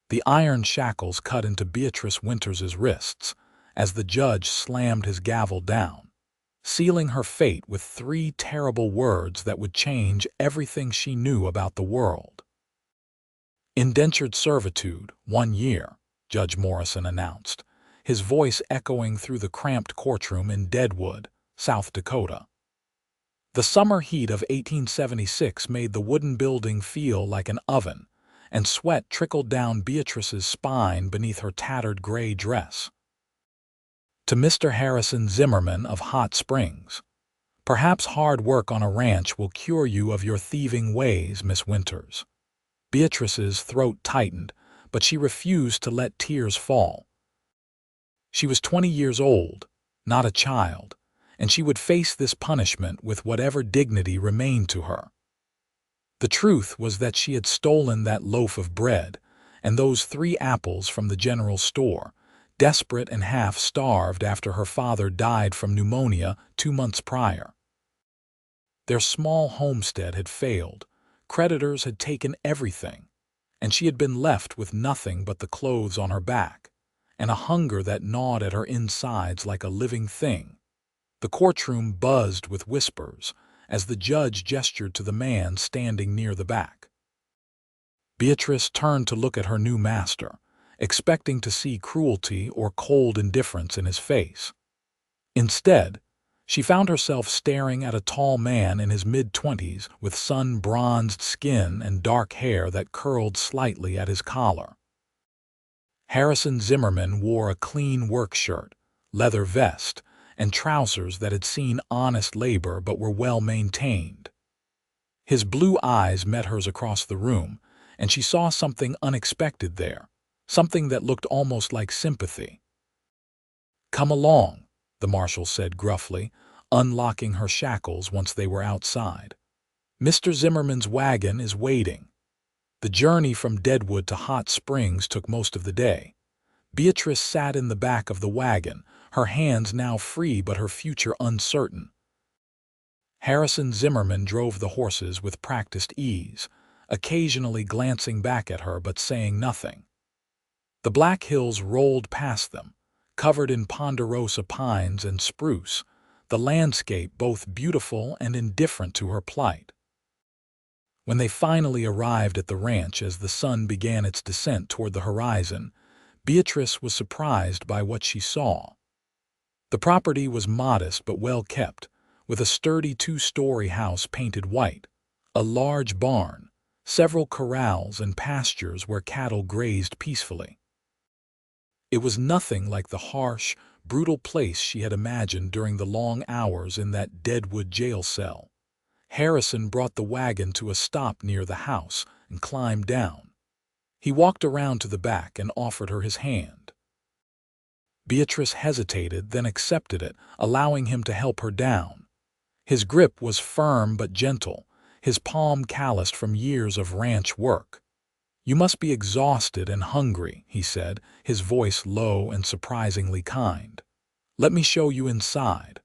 The iron shackles cut into Beatrice Winters's wrists as the judge slammed his gavel down, sealing her fate with 3 terrible words that would change everything she knew about the world. "Indentured servitude, 1 year," Judge Morrison announced, his voice echoing through the cramped courtroom in Deadwood, South Dakota. The summer heat of 1876 made the wooden building feel like an oven, and sweat trickled down Beatrice's spine beneath her tattered gray dress. To Mr. Harrison Zimmerman of Hot Springs, "Perhaps hard work on a ranch will cure you of your thieving ways, Miss Winters." Beatrice's throat tightened, but she refused to let tears fall. She was 20 years old, not a child, and she would face this punishment with whatever dignity remained to her. The truth was that she had stolen that loaf of bread and those 3 apples from the general store, desperate and half-starved after her father died from pneumonia 2 months prior. Their small homestead had failed, creditors had taken everything, and she had been left with nothing but the clothes on her back, and a hunger that gnawed at her insides like a living thing. The courtroom buzzed with whispers as the judge gestured to the man standing near the back. Beatrice turned to look at her new master, expecting to see cruelty or cold indifference in his face. Instead, she found herself staring at a tall man in his mid-20s with sun-bronzed skin and dark hair that curled slightly at his collar. Harrison Zimmerman wore a clean work shirt, leather vest, and trousers that had seen honest labor but were well maintained. His blue eyes met hers across the room, and she saw something unexpected there, something that looked almost like sympathy. "Come along," the marshal said gruffly, unlocking her shackles once they were outside. "Mr. Zimmerman's wagon is waiting." The journey from Deadwood to Hot Springs took most of the day. Beatrice sat in the back of the wagon, her hands now free but her future uncertain. Harrison Zimmerman drove the horses with practiced ease, occasionally glancing back at her but saying nothing. The Black Hills rolled past them, covered in ponderosa pines and spruce, the landscape both beautiful and indifferent to her plight. When they finally arrived at the ranch as the sun began its descent toward the horizon, Beatrice was surprised by what she saw. The property was modest but well kept, with a sturdy 2-story house painted white, a large barn, several corrals and pastures where cattle grazed peacefully. It was nothing like the harsh, brutal place she had imagined during the long hours in that Deadwood jail cell. Harrison brought the wagon to a stop near the house and climbed down. He walked around to the back and offered her his hand. Beatrice hesitated, then accepted it, allowing him to help her down. His grip was firm but gentle, his palm calloused from years of ranch work. "You must be exhausted and hungry," he said, his voice low and surprisingly kind. "Let me show you inside."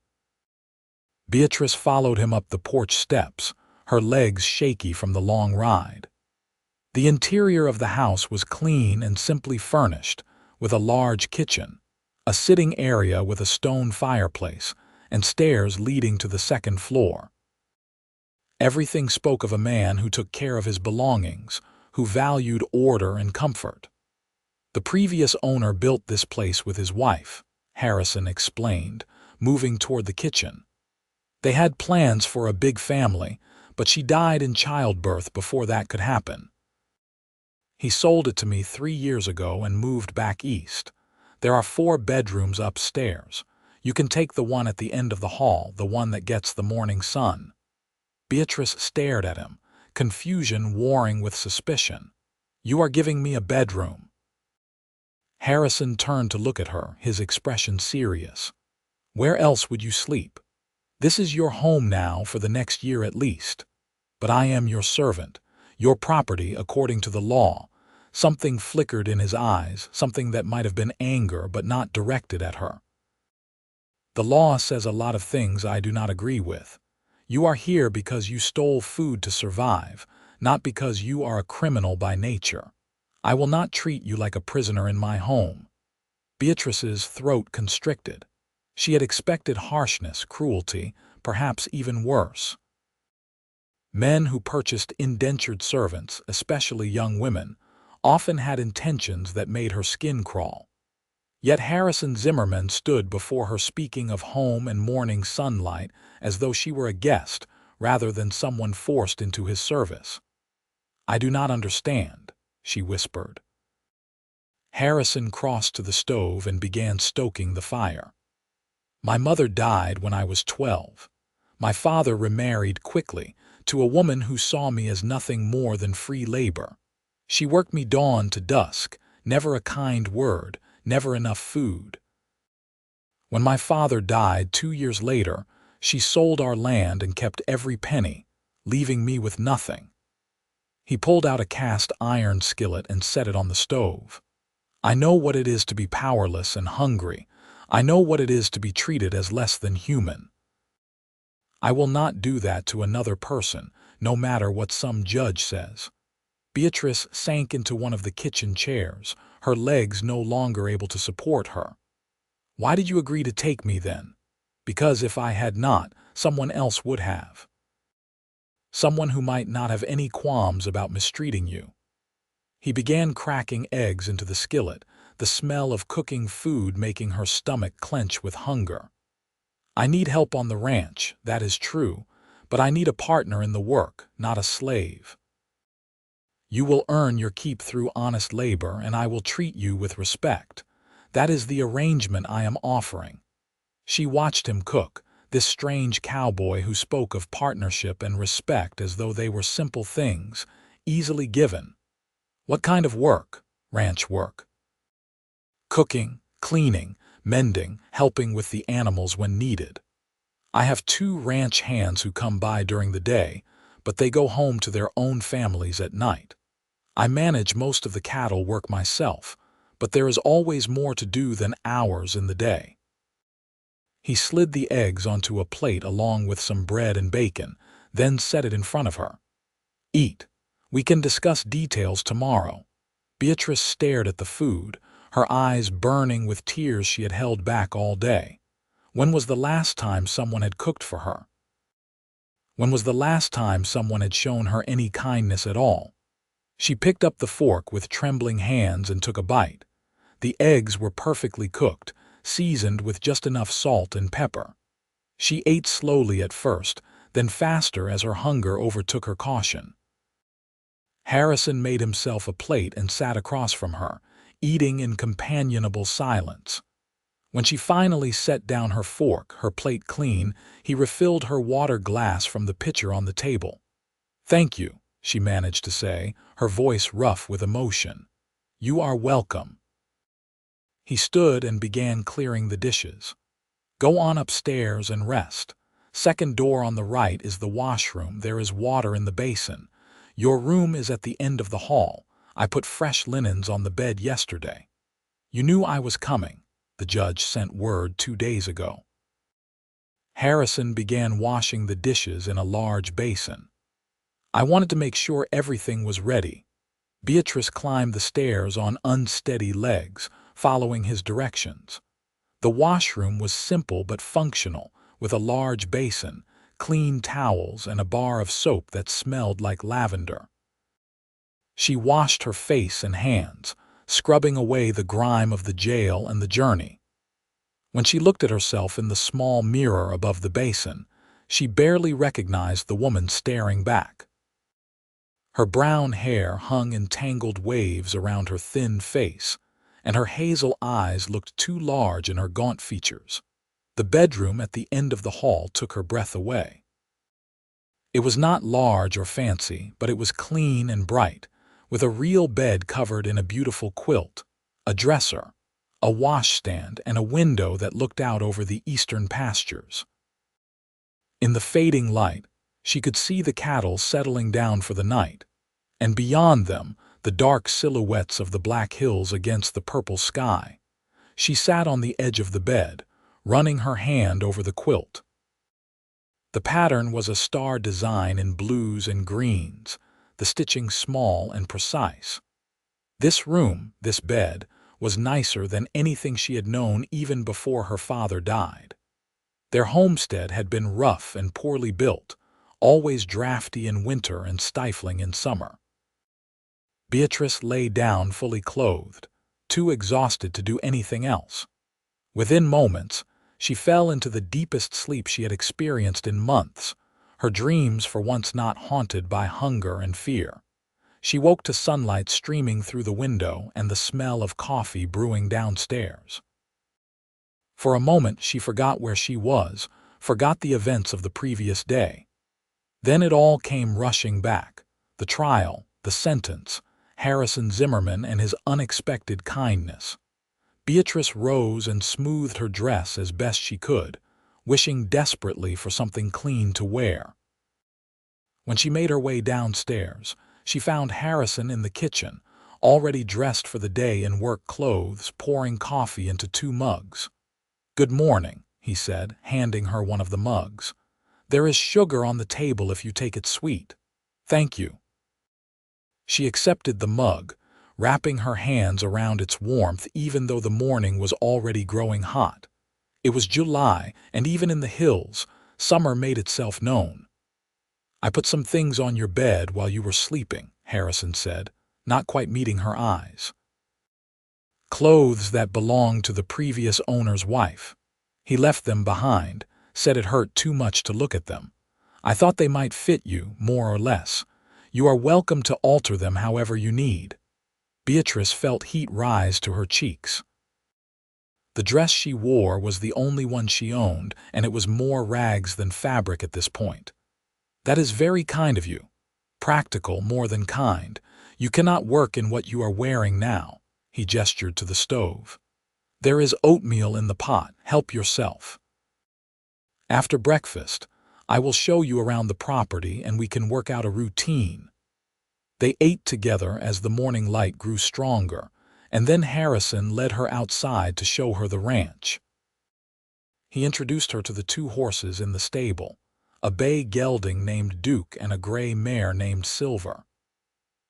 Beatrice followed him up the porch steps, her legs shaky from the long ride. The interior of the house was clean and simply furnished, with a large kitchen, a sitting area with a stone fireplace, and stairs leading to the second floor. Everything spoke of a man who took care of his belongings, who valued order and comfort. "The previous owner built this place with his wife," Harrison explained, moving toward the kitchen. "They had plans for a big family, but she died in childbirth before that could happen. He sold it to me 3 years ago and moved back east. There are 4 bedrooms upstairs. You can take the one at the end of the hall, the one that gets the morning sun." Beatrice stared at him, confusion warring with suspicion. "You are giving me a bedroom?" Harrison turned to look at her, his expression serious. "Where else would you sleep? This is your home now for the next year at least. But I am your servant, your property according to the law." Something flickered in his eyes, something that might have been anger but not directed at her. "The law says a lot of things I do not agree with. You are here because you stole food to survive, not because you are a criminal by nature. I will not treat you like a prisoner in my home." Beatrice's throat constricted. She had expected harshness, cruelty, perhaps even worse. Men who purchased indentured servants, especially young women, often had intentions that made her skin crawl. Yet Harrison Zimmerman stood before her speaking of home and morning sunlight as though she were a guest rather than someone forced into his service. "I do not understand," she whispered. Harrison crossed to the stove and began stoking the fire. "My mother died when I was 12. My father remarried quickly to a woman who saw me as nothing more than free labor. She worked me dawn to dusk, never a kind word, never enough food. When my father died 2 years later, she sold our land and kept every penny, leaving me with nothing." He pulled out a cast iron skillet and set it on the stove. "I know what it is to be powerless and hungry. I know what it is to be treated as less than human. I will not do that to another person, no matter what some judge says." Beatrice sank into one of the kitchen chairs, her legs no longer able to support her. "Why did you agree to take me then?" "Because if I had not, someone else would have. Someone who might not have any qualms about mistreating you." He began cracking eggs into the skillet, the smell of cooking food making her stomach clench with hunger. "I need help on the ranch, that is true, but I need a partner in the work, not a slave. You will earn your keep through honest labor, and I will treat you with respect. That is the arrangement I am offering." She watched him cook, this strange cowboy who spoke of partnership and respect as though they were simple things, easily given. "What kind of work?" "Ranch work. Cooking, cleaning, mending, helping with the animals when needed. I have 2 ranch hands who come by during the day, but they go home to their own families at night. I manage most of the cattle work myself, but there is always more to do than hours in the day." He slid the eggs onto a plate along with some bread and bacon, then set it in front of her. "Eat. We can discuss details tomorrow." Beatrice stared at the food, her eyes burning with tears she had held back all day. When was the last time someone had cooked for her? When was the last time someone had shown her any kindness at all? She picked up the fork with trembling hands and took a bite. The eggs were perfectly cooked, seasoned with just enough salt and pepper. She ate slowly at first, then faster as her hunger overtook her caution. Harrison made himself a plate and sat across from her, eating in companionable silence. When she finally set down her fork, her plate clean, he refilled her water glass from the pitcher on the table. "Thank you," she managed to say, her voice rough with emotion. "You are welcome." He stood and began clearing the dishes. "Go on upstairs and rest. Second door on the right is the washroom. There is water in the basin. Your room is at the end of the hall. I put fresh linens on the bed yesterday. You knew I was coming. The judge sent word 2 days ago." Harrison began washing the dishes in a large basin. "I wanted to make sure everything was ready." Beatrice climbed the stairs on unsteady legs, following his directions. The washroom was simple but functional, with a large basin, clean towels, and a bar of soap that smelled like lavender. She washed her face and hands, scrubbing away the grime of the jail and the journey. When she looked at herself in the small mirror above the basin, she barely recognized the woman staring back. Her brown hair hung in tangled waves around her thin face, and her hazel eyes looked too large in her gaunt features. The bedroom at the end of the hall took her breath away. It was not large or fancy, but it was clean and bright, with a real bed covered in a beautiful quilt, a dresser, a washstand, and a window that looked out over the eastern pastures. In the fading light, she could see the cattle settling down for the night, and beyond them, the dark silhouettes of the Black Hills against the purple sky. She sat on the edge of the bed, running her hand over the quilt. The pattern was a star design in blues and greens, the stitching small and precise. This room, this bed, was nicer than anything she had known even before her father died. Their homestead had been rough and poorly built, always drafty in winter and stifling in summer. Beatrice lay down fully clothed, too exhausted to do anything else. Within moments, she fell into the deepest sleep she had experienced in months, her dreams for once not haunted by hunger and fear. She woke to sunlight streaming through the window and the smell of coffee brewing downstairs. For a moment she forgot where she was, forgot the events of the previous day. Then it all came rushing back: the trial, the sentence, Harrison Zimmerman and his unexpected kindness. Beatrice rose and smoothed her dress as best she could, wishing desperately for something clean to wear. When she made her way downstairs, she found Harrison in the kitchen, already dressed for the day in work clothes, pouring coffee into 2 mugs. "Good morning," he said, handing her one of the mugs. "There is sugar on the table if you take it sweet." "Thank you." She accepted the mug, wrapping her hands around its warmth even though the morning was already growing hot. It was July, and even in the hills, summer made itself known. "I put some things on your bed while you were sleeping," Harrison said, not quite meeting her eyes. "Clothes that belonged to the previous owner's wife. He left them behind, said it hurt too much to look at them. I thought they might fit you, more or less. You are welcome to alter them however you need." Beatrice felt heat rise to her cheeks. The dress she wore was the only one she owned, and it was more rags than fabric at this point. "That is very kind of you. Practical more than kind. You cannot work in what you are wearing now." He gestured to the stove. "There is oatmeal in the pot. Help yourself. After breakfast, I will show you around the property and we can work out a routine." They ate together as the morning light grew stronger, and then Harrison led her outside to show her the ranch. He introduced her to the 2 horses in the stable, a bay gelding named Duke and a gray mare named Silver.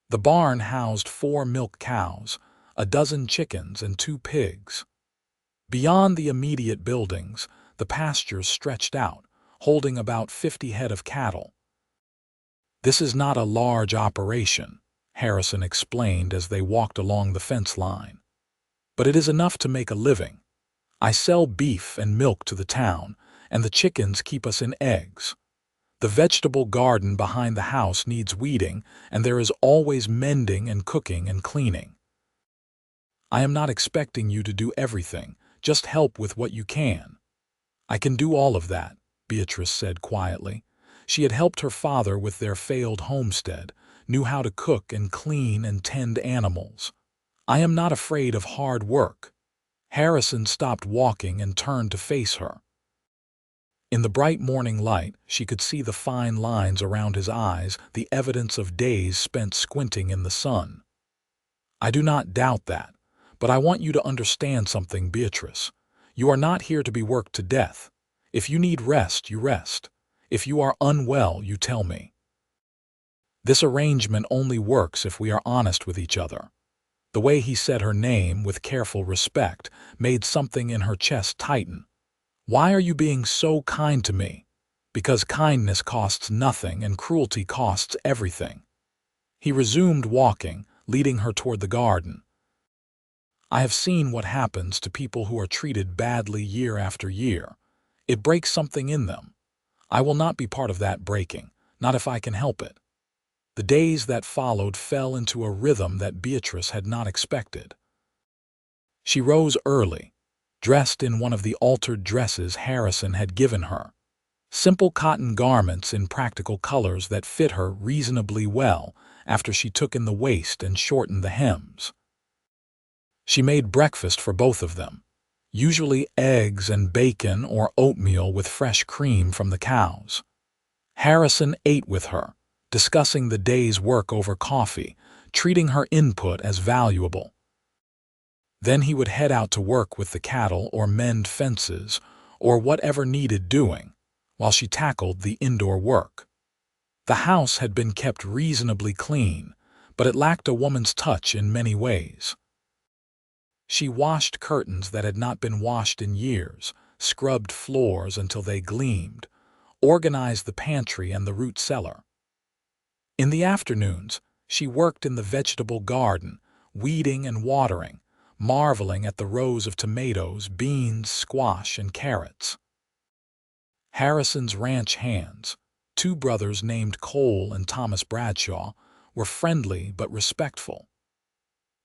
The barn housed 4 milk cows, a dozen chickens, and 2 pigs. Beyond the immediate buildings, the pastures stretched out, holding about 50 head of cattle. "This is not a large operation," Harrison explained as they walked along the fence line. "But it is enough to make a living. I sell beef and milk to the town, and the chickens keep us in eggs. The vegetable garden behind the house needs weeding, and there is always mending and cooking and cleaning. I am not expecting you to do everything, just help with what you can." "I can do all of that," Beatrice said quietly. She had helped her father with their failed homestead, knew how to cook and clean and tend animals. "I am not afraid of hard work." Harrison stopped walking and turned to face her. In the bright morning light, she could see the fine lines around his eyes, the evidence of days spent squinting in the sun. "I do not doubt that, but I want you to understand something, Beatrice. You are not here to be worked to death. If you need rest, you rest. If you are unwell, you tell me. This arrangement only works if we are honest with each other." The way he said her name with careful respect made something in her chest tighten. "Why are you being so kind to me?" "Because kindness costs nothing and cruelty costs everything." He resumed walking, leading her toward the garden. "I have seen what happens to people who are treated badly year after year. It breaks something in them. I will not be part of that breaking, not if I can help it." The days that followed fell into a rhythm that Beatrice had not expected. She rose early, dressed in one of the altered dresses Harrison had given her. Simple cotton garments in practical colors that fit her reasonably well after she took in the waist and shortened the hems. She made breakfast for both of them, usually eggs and bacon or oatmeal with fresh cream from the cows. Harrison ate with her, discussing the day's work over coffee, treating her input as valuable. Then he would head out to work with the cattle or mend fences or whatever needed doing, while she tackled the indoor work. The house had been kept reasonably clean, but it lacked a woman's touch in many ways. She washed curtains that had not been washed in years, scrubbed floors until they gleamed, organized the pantry and the root cellar. In the afternoons, she worked in the vegetable garden, weeding and watering, marveling at the rows of tomatoes, beans, squash, and carrots. Harrison's ranch hands, two brothers named Cole and Thomas Bradshaw, were friendly but respectful.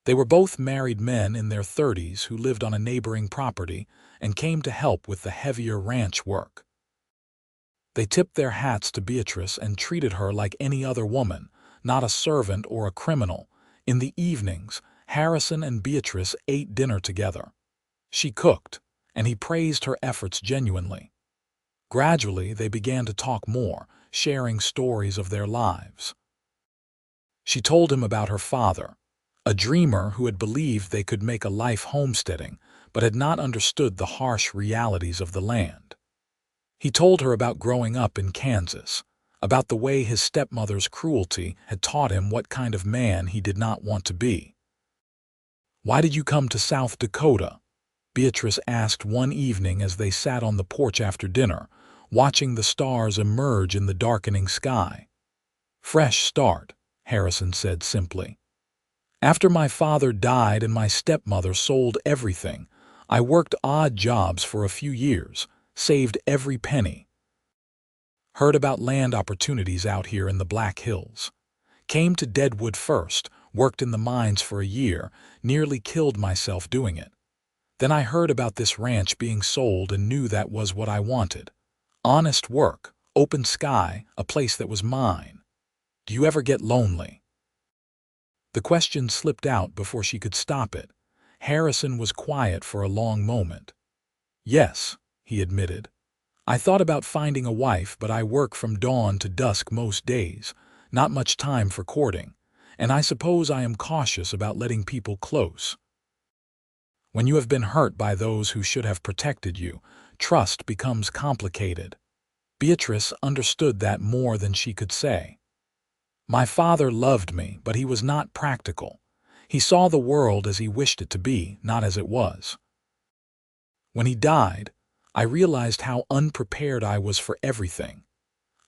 They were both married men in their 30s who lived on a neighboring property and came to help with the heavier ranch work. They tipped their hats to Beatrice and treated her like any other woman, not a servant or a criminal. In the evenings, Harrison and Beatrice ate dinner together. She cooked, and he praised her efforts genuinely. Gradually, they began to talk more, sharing stories of their lives. She told him about her father, a dreamer who had believed they could make a life homesteading, but had not understood the harsh realities of the land. He told her about growing up in Kansas, about the way his stepmother's cruelty had taught him what kind of man he did not want to be. "Why did you come to South Dakota?" Beatrice asked one evening as they sat on the porch after dinner, watching the stars emerge in the darkening sky. "Fresh start," Harrison said simply. "After my father died and my stepmother sold everything, I worked odd jobs for a few years, saved every penny. Heard about land opportunities out here in the Black Hills. Came to Deadwood first, worked in the mines for a year, nearly killed myself doing it. Then I heard about this ranch being sold and knew that was what I wanted. Honest work, open sky, a place that was mine. Do you ever get lonely?" The question slipped out before she could stop it. Harrison was quiet for a long moment. "Yes," he admitted. "I thought about finding a wife, but I work from dawn to dusk most days, not much time for courting, and I suppose I am cautious about letting people close. When you have been hurt by those who should have protected you, trust becomes complicated." Beatrice understood that more than she could say. "My father loved me, but he was not practical. He saw the world as he wished it to be, not as it was. When he died, I realized how unprepared I was for everything.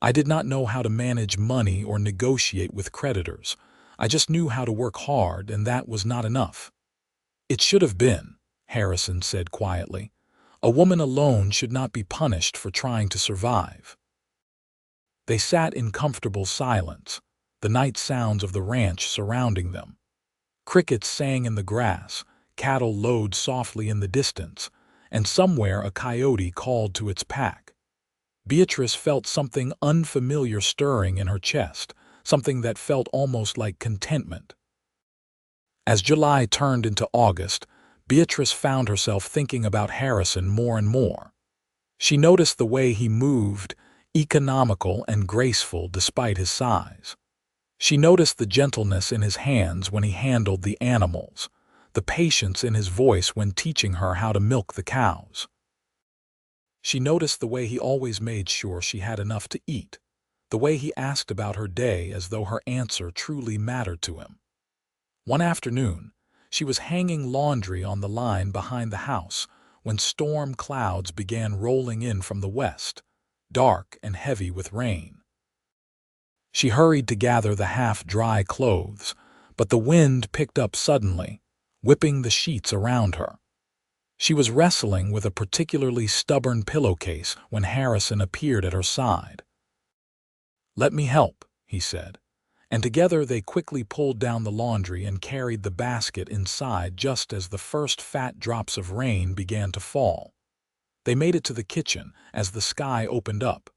I did not know how to manage money or negotiate with creditors. I just knew how to work hard, and that was not enough." "It should have been," Harrison said quietly. "A woman alone should not be punished for trying to survive." They sat in comfortable silence, the night sounds of the ranch surrounding them. Crickets sang in the grass, cattle lowed softly in the distance, and somewhere a coyote called to its pack. Beatrice felt something unfamiliar stirring in her chest, something that felt almost like contentment. As July turned into August, Beatrice found herself thinking about Harrison more and more. She noticed the way he moved, economical and graceful despite his size. She noticed the gentleness in his hands when he handled the animals, the patience in his voice when teaching her how to milk the cows. She noticed the way he always made sure she had enough to eat, the way he asked about her day as though her answer truly mattered to him. One afternoon, she was hanging laundry on the line behind the house when storm clouds began rolling in from the west, dark and heavy with rain. She hurried to gather the half-dry clothes, but the wind picked up suddenly, whipping the sheets around her. She was wrestling with a particularly stubborn pillowcase when Harrison appeared at her side. "Let me help," he said, and together they quickly pulled down the laundry and carried the basket inside just as the first fat drops of rain began to fall. They made it to the kitchen as the sky opened up,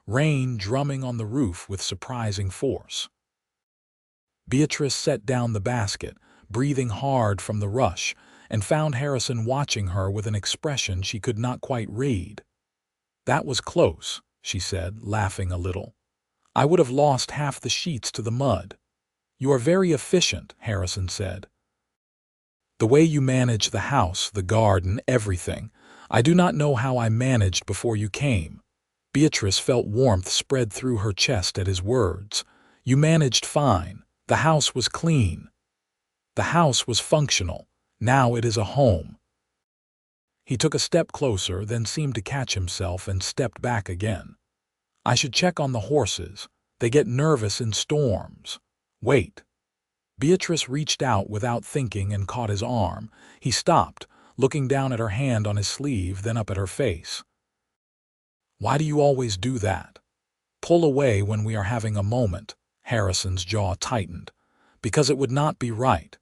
rain drumming on the roof with surprising force. Beatrice set down the basket, breathing hard from the rush, and found Harrison watching her with an expression she could not quite read. "That was close," she said, laughing a little. "I would have lost half the sheets to the mud." "You are very efficient," Harrison said. "The way you manage the house, the garden, everything. I do not know how I managed before you came." Beatrice felt warmth spread through her chest at his words. "You managed fine, The house was clean. The house was functional. Now it is a home. He took a step closer, then seemed to catch himself and stepped back again. I should check on the horses. They get nervous in storms. Wait. Beatrice reached out without thinking and caught his arm. He stopped, looking down at her hand on his sleeve, then up at her face. Why do you always do that? Pull away when we are having a moment. Harrison's jaw tightened. Because it would not be right.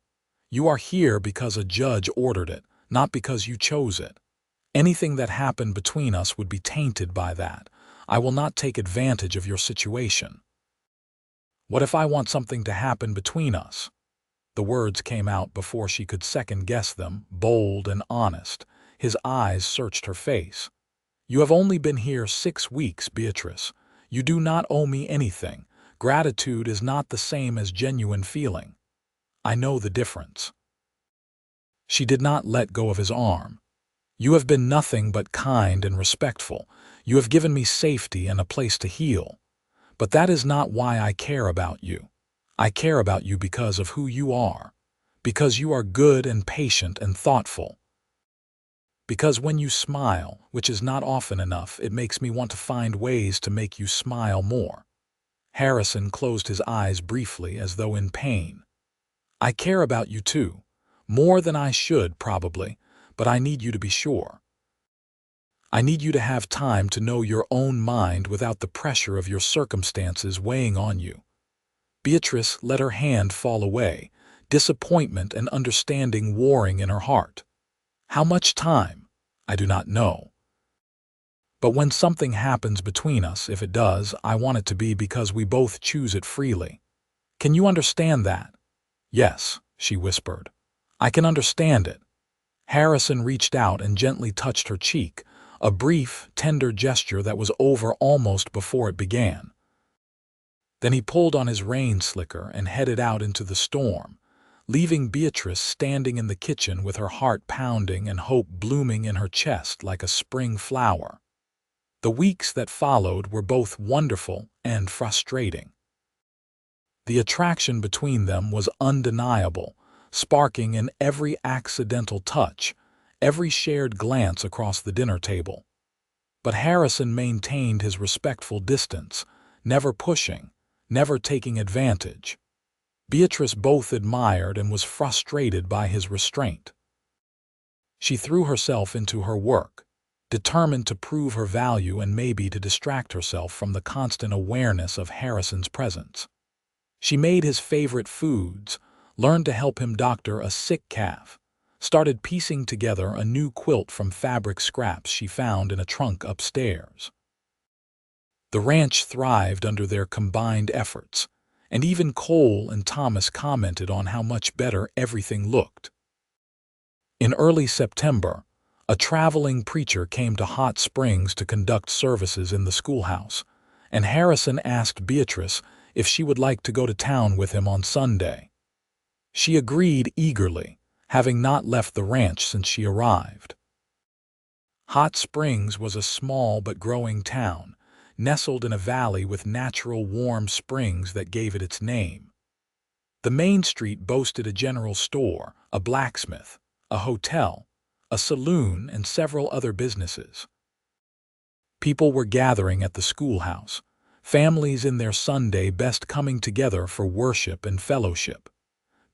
You are here because a judge ordered it, not because you chose it. Anything that happened between us would be tainted by that. I will not take advantage of your situation. What if I want something to happen between us? The words came out before she could second-guess them, bold and honest. His eyes searched her face. You have only been here 6 weeks, Beatrice. You do not owe me anything. Gratitude is not the same as genuine feeling. I know the difference. She did not let go of his arm. You have been nothing but kind and respectful. You have given me safety and a place to heal. But that is not why I care about you. I care about you because of who you are. Because you are good and patient and thoughtful. Because when you smile, which is not often enough, it makes me want to find ways to make you smile more. Harrison closed his eyes briefly as though in pain. I care about you too. More than I should, probably, but I need you to be sure. I need you to have time to know your own mind without the pressure of your circumstances weighing on you. Beatrice let her hand fall away, disappointment and understanding warring in her heart. How much time? I do not know. But when something happens between us, if it does, I want it to be because we both choose it freely. Can you understand that? Yes, she whispered. I can understand it. Harrison reached out and gently touched her cheek, a brief, tender gesture that was over almost before it began. Then he pulled on his rain slicker and headed out into the storm, leaving Beatrice standing in the kitchen with her heart pounding and hope blooming in her chest like a spring flower. The weeks that followed were both wonderful and frustrating. The attraction between them was undeniable, sparking in every accidental touch, every shared glance across the dinner table. But Harrison maintained his respectful distance, never pushing, never taking advantage. Beatrice both admired and was frustrated by his restraint. She threw herself into her work, determined to prove her value and maybe to distract herself from the constant awareness of Harrison's presence. She made his favorite foods, learned to help him doctor a sick calf, started piecing together a new quilt from fabric scraps she found in a trunk upstairs. The ranch thrived under their combined efforts, and even Cole and Thomas commented on how much better everything looked. In early September, a traveling preacher came to Hot Springs to conduct services in the schoolhouse, and Harrison asked Beatrice if she would like to go to town with him on Sunday. She agreed eagerly, having not left the ranch since she arrived. Hot Springs was a small but growing town, nestled in a valley with natural warm springs that gave it its name. The main street boasted a general store, a blacksmith, a hotel, a saloon, and several other businesses. People were gathering at the schoolhouse, families in their Sunday best coming together for worship and fellowship.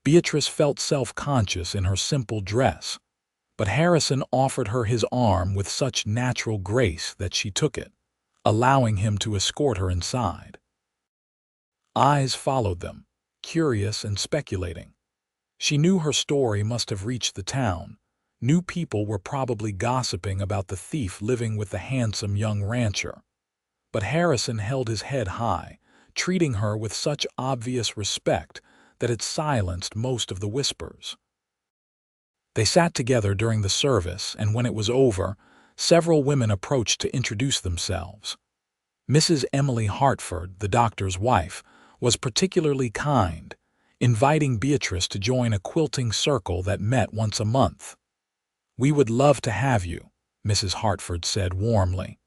Beatrice felt self-conscious in her simple dress, but Harrison offered her his arm with such natural grace that she took it, allowing him to escort her inside. Eyes followed them, curious and speculating. She knew her story must have reached the town. New people were probably gossiping about the thief living with the handsome young rancher. But Harrison held his head high, treating her with such obvious respect that it silenced most of the whispers. They sat together during the service, and when it was over, several women approached to introduce themselves. Mrs. Emily Hartford, the doctor's wife, was particularly kind, inviting Beatrice to join a quilting circle that met once a month. "We would love to have you," Mrs. Hartford said warmly.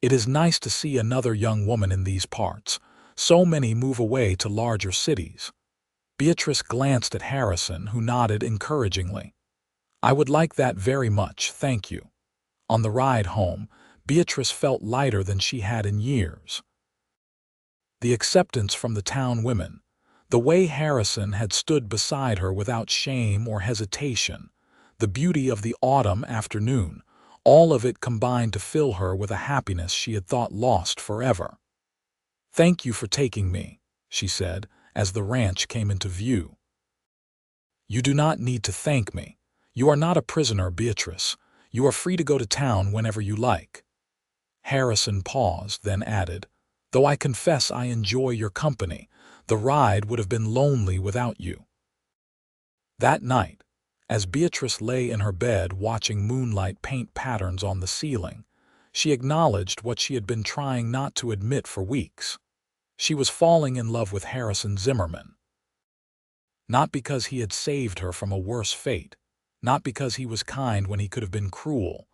"It is nice to see another young woman in these parts. So many move away to larger cities. Beatrice glanced at Harrison, who nodded encouragingly. I would like that very much, thank you. On the ride home, Beatrice felt lighter than she had in years. The acceptance from the town women, the way Harrison had stood beside her without shame or hesitation, the beauty of the autumn afternoon, all of it combined to fill her with a happiness she had thought lost forever. Thank you for taking me, she said, as the ranch came into view. You do not need to thank me. You are not a prisoner, Beatrice. You are free to go to town whenever you like. Harrison paused, then added, though I confess I enjoy your company, the ride would have been lonely without you. That night, as Beatrice lay in her bed watching moonlight paint patterns on the ceiling, she acknowledged what she had been trying not to admit for weeks. She was falling in love with Harrison Zimmerman. Not because he had saved her from a worse fate, not because he was kind when he could have been cruel,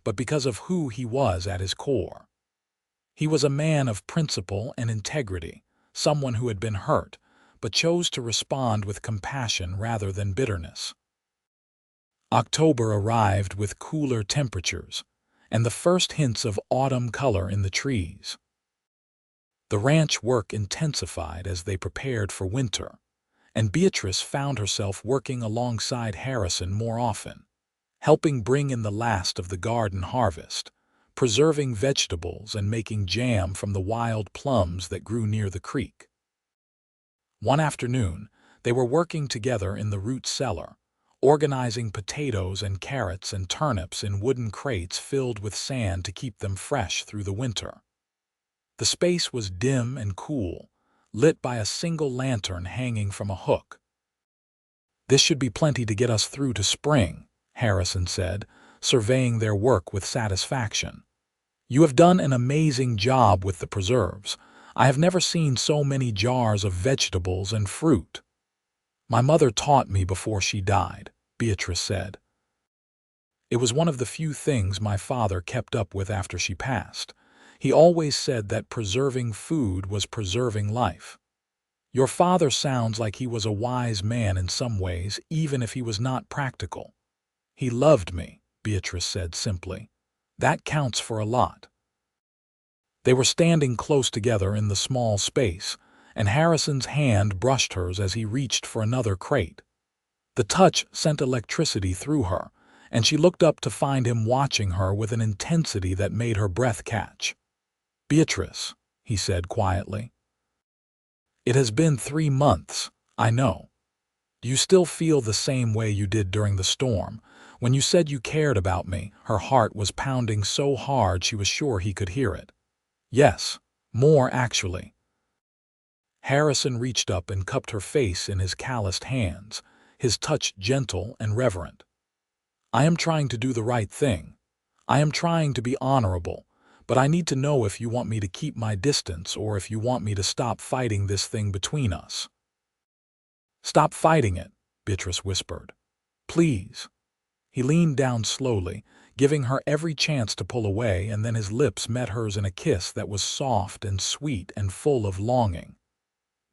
but because of who he was at his core. He was a man of principle and integrity, someone who had been hurt, but chose to respond with compassion rather than bitterness. October arrived with cooler temperatures, and the first hints of autumn color in the trees. The ranch work intensified as they prepared for winter, and Beatrice found herself working alongside Harrison more often, helping bring in the last of the garden harvest, preserving vegetables and making jam from the wild plums that grew near the creek. One afternoon, they were working together in the root cellar, organizing potatoes and carrots and turnips in wooden crates filled with sand to keep them fresh through the winter. The space was dim and cool, lit by a single lantern hanging from a hook. This should be plenty to get us through to spring, Harrison said, surveying their work with satisfaction. You have done an amazing job with the preserves. I have never seen so many jars of vegetables and fruit. My mother taught me before she died, Beatrice said. It was one of the few things my father kept up with after she passed. He always said that preserving food was preserving life. Your father sounds like he was a wise man in some ways, even if he was not practical. He loved me, Beatrice said simply. That counts for a lot. They were standing close together in the small space, and Harrison's hand brushed hers as he reached for another crate. The touch sent electricity through her, and she looked up to find him watching her with an intensity that made her breath catch. Beatrice, he said quietly. It has been 3 months, I know. Do you still feel the same way you did during the storm? When you said you cared about me, her heart was pounding so hard she was sure he could hear it. Yes, more actually. Harrison reached up and cupped her face in his calloused hands, his touch gentle and reverent. I am trying to do the right thing. I am trying to be honorable, but I need to know if you want me to keep my distance or if you want me to stop fighting this thing between us. Stop fighting it, Beatrice whispered. Please. He leaned down slowly, giving her every chance to pull away, and then his lips met hers in a kiss that was soft and sweet and full of longing.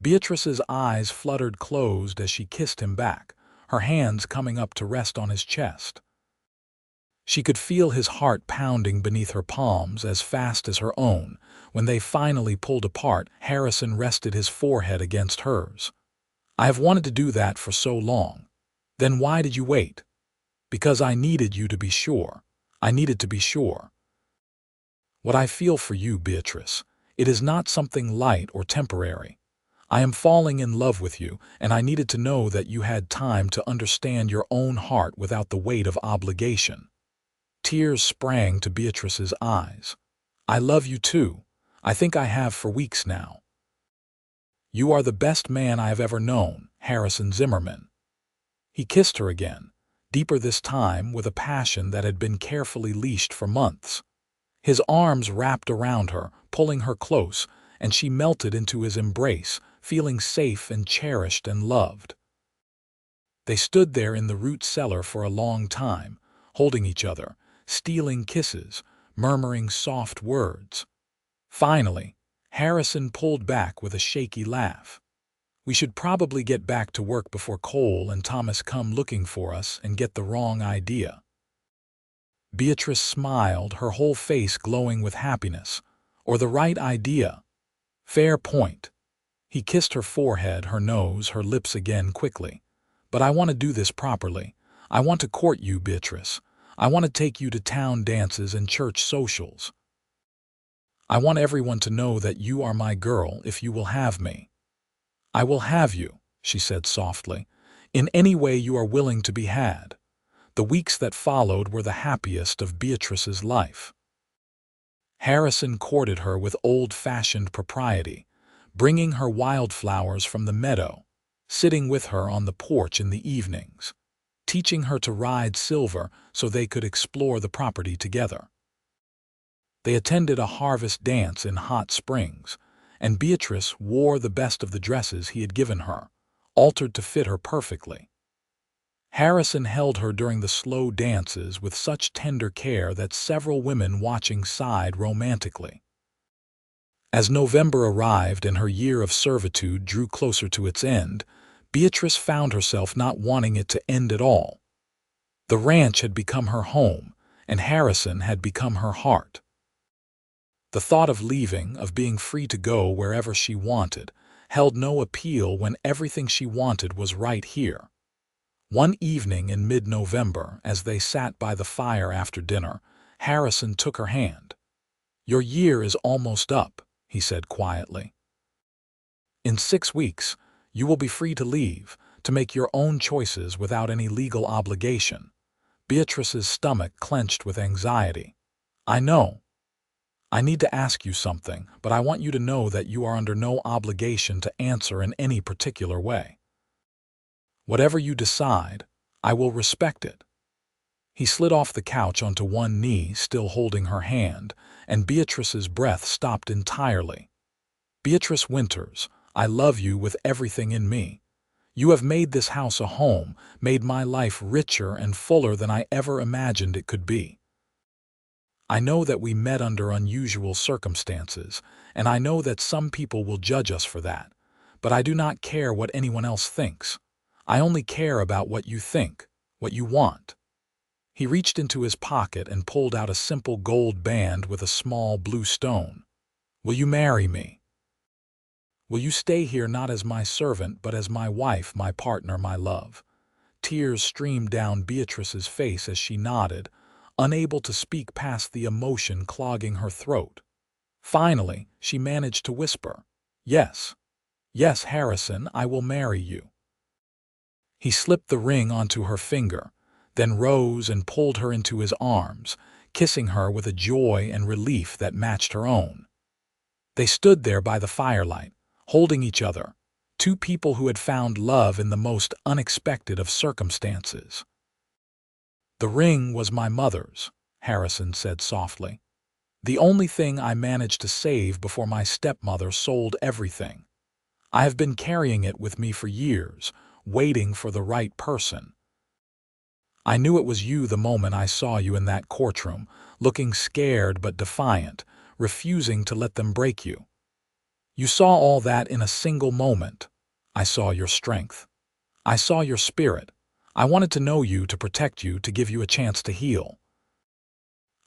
Beatrice's eyes fluttered closed as she kissed him back, her hands coming up to rest on his chest. She could feel his heart pounding beneath her palms as fast as her own. When they finally pulled apart, Harrison rested his forehead against hers. I have wanted to do that for so long. Then why did you wait? Because I needed you to be sure. I needed to be sure. What I feel for you, Beatrice, it is not something light or temporary. I am falling in love with you, and I needed to know that you had time to understand your own heart without the weight of obligation. Tears sprang to Beatrice's eyes. I love you too. I think I have for weeks now. You are the best man I have ever known, Harrison Zimmerman. He kissed her again, deeper this time with a passion that had been carefully leashed for months. His arms wrapped around her, pulling her close, and she melted into his embrace, feeling safe and cherished and loved. They stood there in the root cellar for a long time, holding each other, stealing kisses, murmuring soft words. Finally, Harrison pulled back with a shaky laugh. "We should probably get back to work before Cole and Thomas come looking for us and get the wrong idea." Beatrice smiled, her whole face glowing with happiness. "Or the right idea. Fair point." He kissed her forehead, her nose, her lips again quickly. "But I want to do this properly. I want to court you, Beatrice. I want to take you to town dances and church socials. I want everyone to know that you are my girl if you will have me." "I will have you," she said softly, "in any way you are willing to be had." The weeks that followed were the happiest of Beatrice's life. Harrison courted her with old-fashioned propriety, bringing her wildflowers from the meadow, sitting with her on the porch in the evenings, teaching her to ride Silver so they could explore the property together. They attended a harvest dance in Hot Springs, and Beatrice wore the best of the dresses he had given her, altered to fit her perfectly. Harrison held her during the slow dances with such tender care that several women watching sighed romantically. As November arrived and her year of servitude drew closer to its end, Beatrice found herself not wanting it to end at all. The ranch had become her home, and Harrison had become her heart. The thought of leaving, of being free to go wherever she wanted, held no appeal when everything she wanted was right here. One evening in mid-November, as they sat by the fire after dinner, Harrison took her hand. "Your year is almost up," he said quietly. "In 6 weeks, you will be free to leave, to make your own choices without any legal obligation." Beatrice's stomach clenched with anxiety. "I know. I need to ask you something, but I want you to know that you are under no obligation to answer in any particular way. Whatever you decide, I will respect it." He slid off the couch onto one knee, still holding her hand, and Beatrice's breath stopped entirely. "Beatrice Winters, I love you with everything in me. You have made this house a home, made my life richer and fuller than I ever imagined it could be. I know that we met under unusual circumstances, and I know that some people will judge us for that, but I do not care what anyone else thinks. I only care about what you think, what you want." He reached into his pocket and pulled out a simple gold band with a small blue stone. "Will you marry me? Will you stay here not as my servant but as my wife, my partner, my love?" Tears streamed down Beatrice's face as she nodded, unable to speak past the emotion clogging her throat. Finally, she managed to whisper, "Yes. Yes, Harrison, I will marry you." He slipped the ring onto her finger, then rose and pulled her into his arms, kissing her with a joy and relief that matched her own. They stood there by the firelight, holding each other, two people who had found love in the most unexpected of circumstances. "The ring was my mother's," Harrison said softly. "The only thing I managed to save before my stepmother sold everything. I have been carrying it with me for years, waiting for the right person. I knew it was you the moment I saw you in that courtroom, looking scared but defiant, refusing to let them break you. You saw all that in a single moment. I saw your strength. I saw your spirit. I wanted to know you, to protect you, to give you a chance to heal.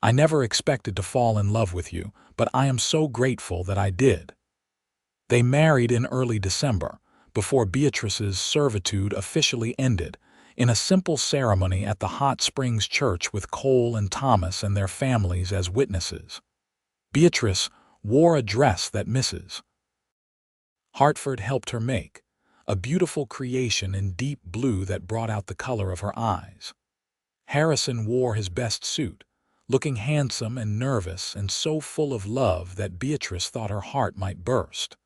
I never expected to fall in love with you, but I am so grateful that I did." They married in early December, before Beatrice's servitude officially ended, in a simple ceremony at the Hot Springs Church with Cole and Thomas and their families as witnesses. Beatrice wore a dress that Mrs. Hartford helped her make, a beautiful creation in deep blue that brought out the color of her eyes. Harrison wore his best suit, looking handsome and nervous and so full of love that Beatrice thought her heart might burst.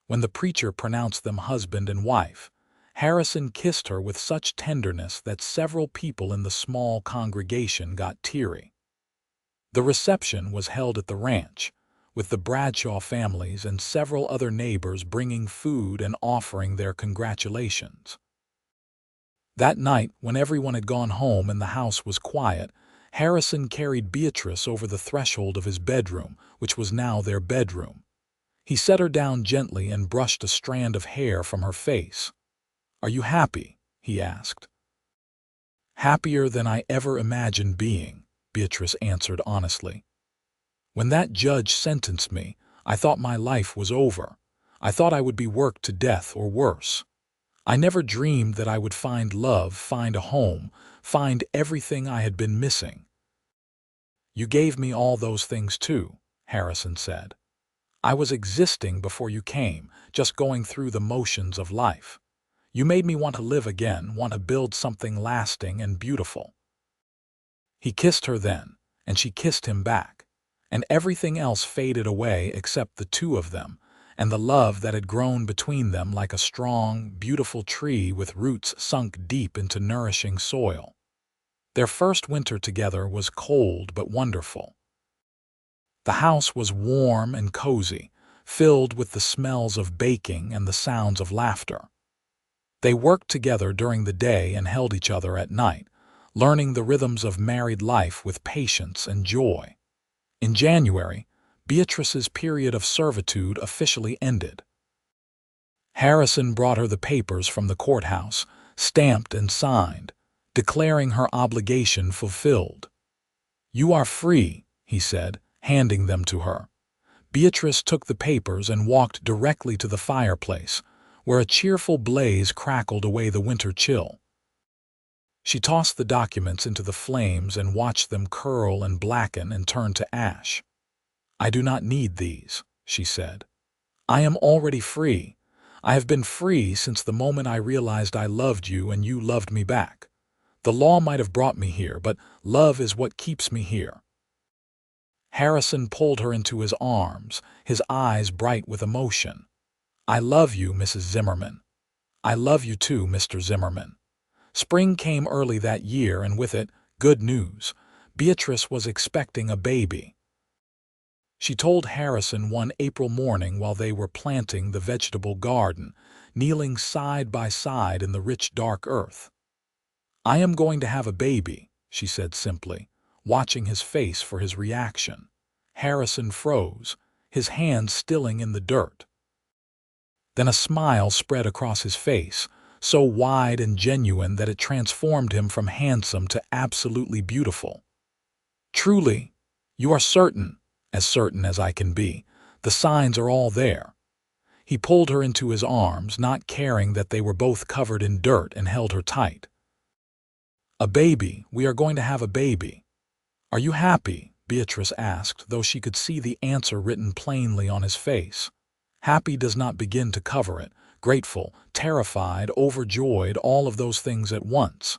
When the preacher pronounced them husband and wife, Harrison kissed her with such tenderness that several people in the small congregation got teary. The reception was held at the ranch, with the Bradshaw families and several other neighbors bringing food and offering their congratulations. That night, when everyone had gone home and the house was quiet, Harrison carried Beatrice over the threshold of his bedroom, which was now their bedroom. He set her down gently and brushed a strand of hair from her face. "Are you happy?" he asked. "Happier than I ever imagined being," Beatrice answered honestly. "When that judge sentenced me, I thought my life was over. I thought I would be worked to death or worse. I never dreamed that I would find love, find a home, find everything I had been missing." "You gave me all those things too," Harrison said. "I was existing before you came, just going through the motions of life. You made me want to live again, want to build something lasting and beautiful." He kissed her then, and she kissed him back, and everything else faded away except the two of them, and the love that had grown between them like a strong, beautiful tree with roots sunk deep into nourishing soil. Their first winter together was cold but wonderful. The house was warm and cozy, filled with the smells of baking and the sounds of laughter. They worked together during the day and held each other at night, learning the rhythms of married life with patience and joy. In January, Beatrice's period of servitude officially ended. Harrison brought her the papers from the courthouse, stamped and signed, declaring her obligation fulfilled. "You are free," he said, handing them to her. Beatrice took the papers and walked directly to the fireplace, where a cheerful blaze crackled away the winter chill. She tossed the documents into the flames and watched them curl and blacken and turn to ash. "I do not need these," she said. "I am already free. I have been free since the moment I realized I loved you and you loved me back. The law might have brought me here, but love is what keeps me here." Harrison pulled her into his arms, his eyes bright with emotion. "I love you, Mrs. Zimmerman. I love you too, Mr. Zimmerman." Spring came early that year, and with it, good news. Beatrice was expecting a baby. She told Harrison one April morning while they were planting the vegetable garden, kneeling side by side in the rich dark earth. "I am going to have a baby," she said simply, watching his face for his reaction. Harrison froze, his hands stilling in the dirt. Then a smile spread across his face, so wide and genuine that it transformed him from handsome to absolutely beautiful. "Truly, you are certain as I can be. The signs are all there." He pulled her into his arms, not caring that they were both covered in dirt, and held her tight. "A baby, we are going to have a baby. Are you happy?" Beatrice asked, though she could see the answer written plainly on his face. Happy does not begin to cover it. Grateful, terrified, overjoyed, all of those things at once.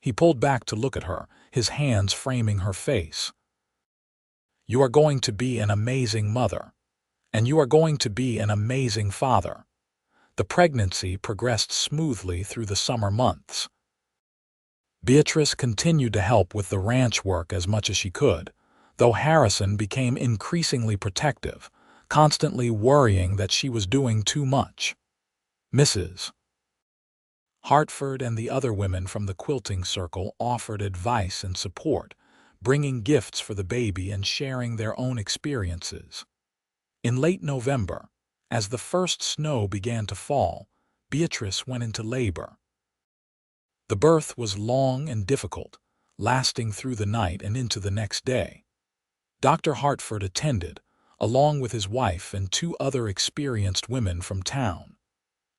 He pulled back to look at her, his hands framing her face. "You are going to be an amazing mother. And you are going to be an amazing father." The pregnancy progressed smoothly through the summer months. Beatrice continued to help with the ranch work as much as she could, though Harrison became increasingly protective, constantly worrying that she was doing too much. Mrs. Hartford and the other women from the quilting circle offered advice and support, bringing gifts for the baby and sharing their own experiences. In late November, as the first snow began to fall, Beatrice went into labor. The birth was long and difficult, lasting through the night and into the next day. Dr. Hartford attended, along with his wife and two other experienced women from town.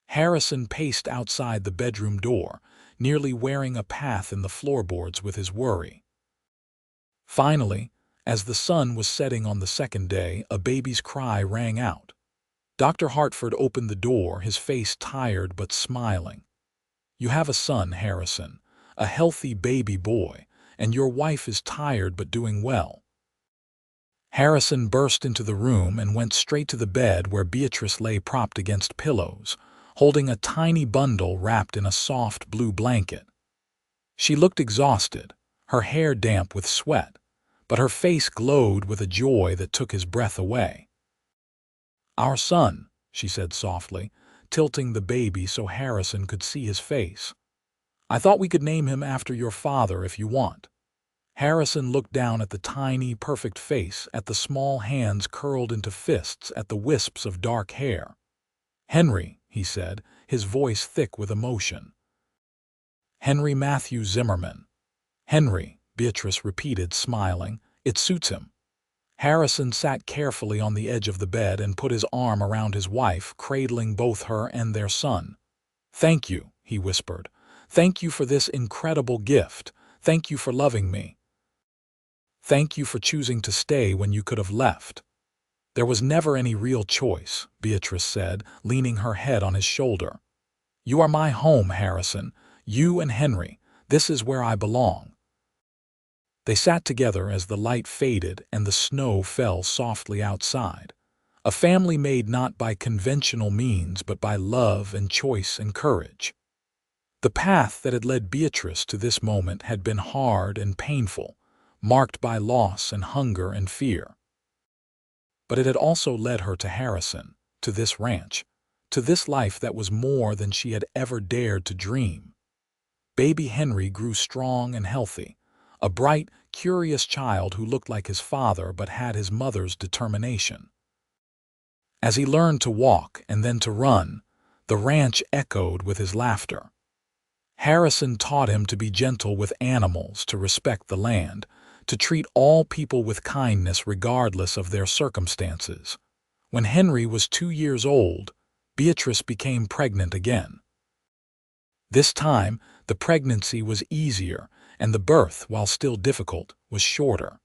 Harrison paced outside the bedroom door, nearly wearing a path in the floorboards with his worry. Finally, as the sun was setting on the second day, a baby's cry rang out. Dr. Hartford opened the door, his face tired but smiling. "You have a son, Harrison, a healthy baby boy, and your wife is tired but doing well." Harrison burst into the room and went straight to the bed where Beatrice lay propped against pillows, holding a tiny bundle wrapped in a soft blue blanket. She looked exhausted, her hair damp with sweat, but her face glowed with a joy that took his breath away. "Our son," she said softly, tilting the baby so Harrison could see his face. "I thought we could name him after your father if you want." Harrison looked down at the tiny, perfect face, at the small hands curled into fists, at the wisps of dark hair. "Henry," he said, his voice thick with emotion. "Henry Matthew Zimmerman." "Henry," Beatrice repeated, smiling. "It suits him." Harrison sat carefully on the edge of the bed and put his arm around his wife, cradling both her and their son. "Thank you," he whispered. "Thank you for this incredible gift. Thank you for loving me. Thank you for choosing to stay when you could have left." "There was never any real choice," Beatrice said, leaning her head on his shoulder. "You are my home, Harrison. You and Henry. This is where I belong." They sat together as the light faded and the snow fell softly outside. A family made not by conventional means but by love and choice and courage. The path that had led Beatrice to this moment had been hard and painful, marked by loss and hunger and fear. But it had also led her to Harrison, to this ranch, to this life that was more than she had ever dared to dream. Baby Henry grew strong and healthy, a bright, curious child who looked like his father but had his mother's determination. As he learned to walk and then to run, the ranch echoed with his laughter. Harrison taught him to be gentle with animals, to respect the land, to treat all people with kindness regardless of their circumstances. When Henry was 2 years old, Beatrice became pregnant again. This time, the pregnancy was easier, and the birth, while still difficult, was shorter.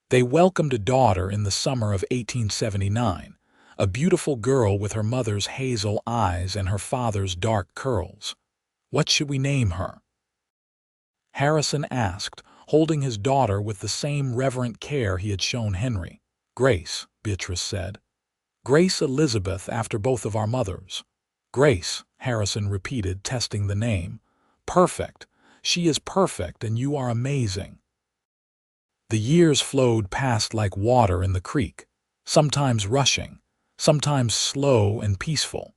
They welcomed a daughter in the summer of 1879, a beautiful girl with her mother's hazel eyes and her father's dark curls. "What should we name her?" Harrison asked, holding his daughter with the same reverent care he had shown Henry. "Grace," Beatrice said. "Grace Elizabeth, after both of our mothers." "Grace," Harrison repeated, testing the name. "Perfect. She is perfect, and you are amazing." The years flowed past like water in the creek, sometimes rushing, sometimes slow and peaceful.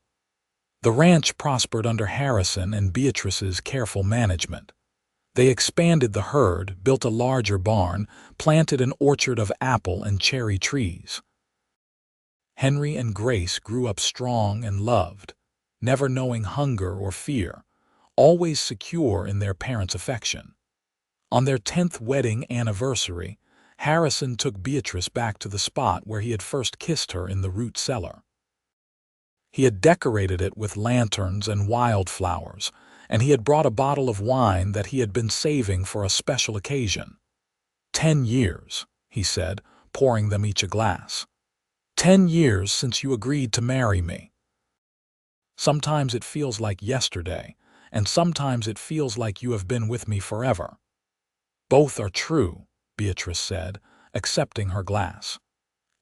The ranch prospered under Harrison and Beatrice's careful management. They expanded the herd, built a larger barn, planted an orchard of apple and cherry trees. Henry and Grace grew up strong and loved, never knowing hunger or fear, always secure in their parents' affection. On their 10th wedding anniversary, Harrison took Beatrice back to the spot where he had first kissed her in the root cellar. He had decorated it with lanterns and wildflowers, and he had brought a bottle of wine that he had been saving for a special occasion. 10 years, he said, pouring them each a glass. 10 years since you agreed to marry me. Sometimes it feels like yesterday, and sometimes it feels like you have been with me forever." "Both are true," Beatrice said, accepting her glass.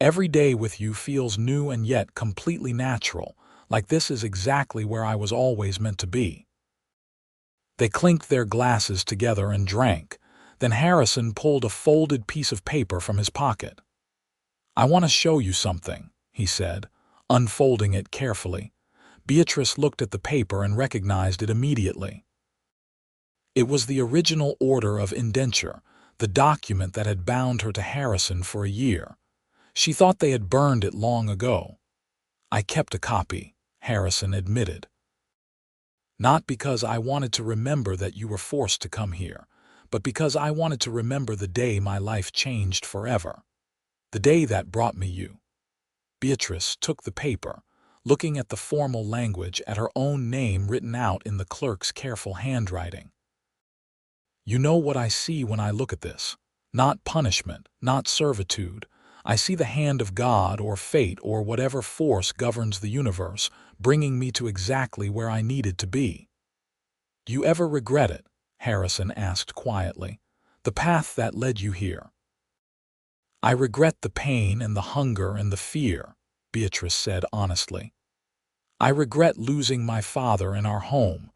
"Every day with you feels new and yet completely natural, like this is exactly where I was always meant to be." They clinked their glasses together and drank. Then Harrison pulled a folded piece of paper from his pocket. "I want to show you something," he said, unfolding it carefully. Beatrice looked at the paper and recognized it immediately. It was the original order of indenture, the document that had bound her to Harrison for a year. She thought they had burned it long ago. "I kept a copy," Harrison admitted. "Not because I wanted to remember that you were forced to come here, but because I wanted to remember the day my life changed forever. The day that brought me you." Beatrice took the paper, looking at the formal language, at her own name written out in the clerk's careful handwriting. "You know what I see when I look at this? Not punishment, not servitude. I see the hand of God or fate or whatever force governs the universe, bringing me to exactly where I needed to be." "Do you ever regret it?" Harrison asked quietly. "The path that led you here?" "I regret the pain and the hunger and the fear," Beatrice said honestly. "I regret losing my father and our home,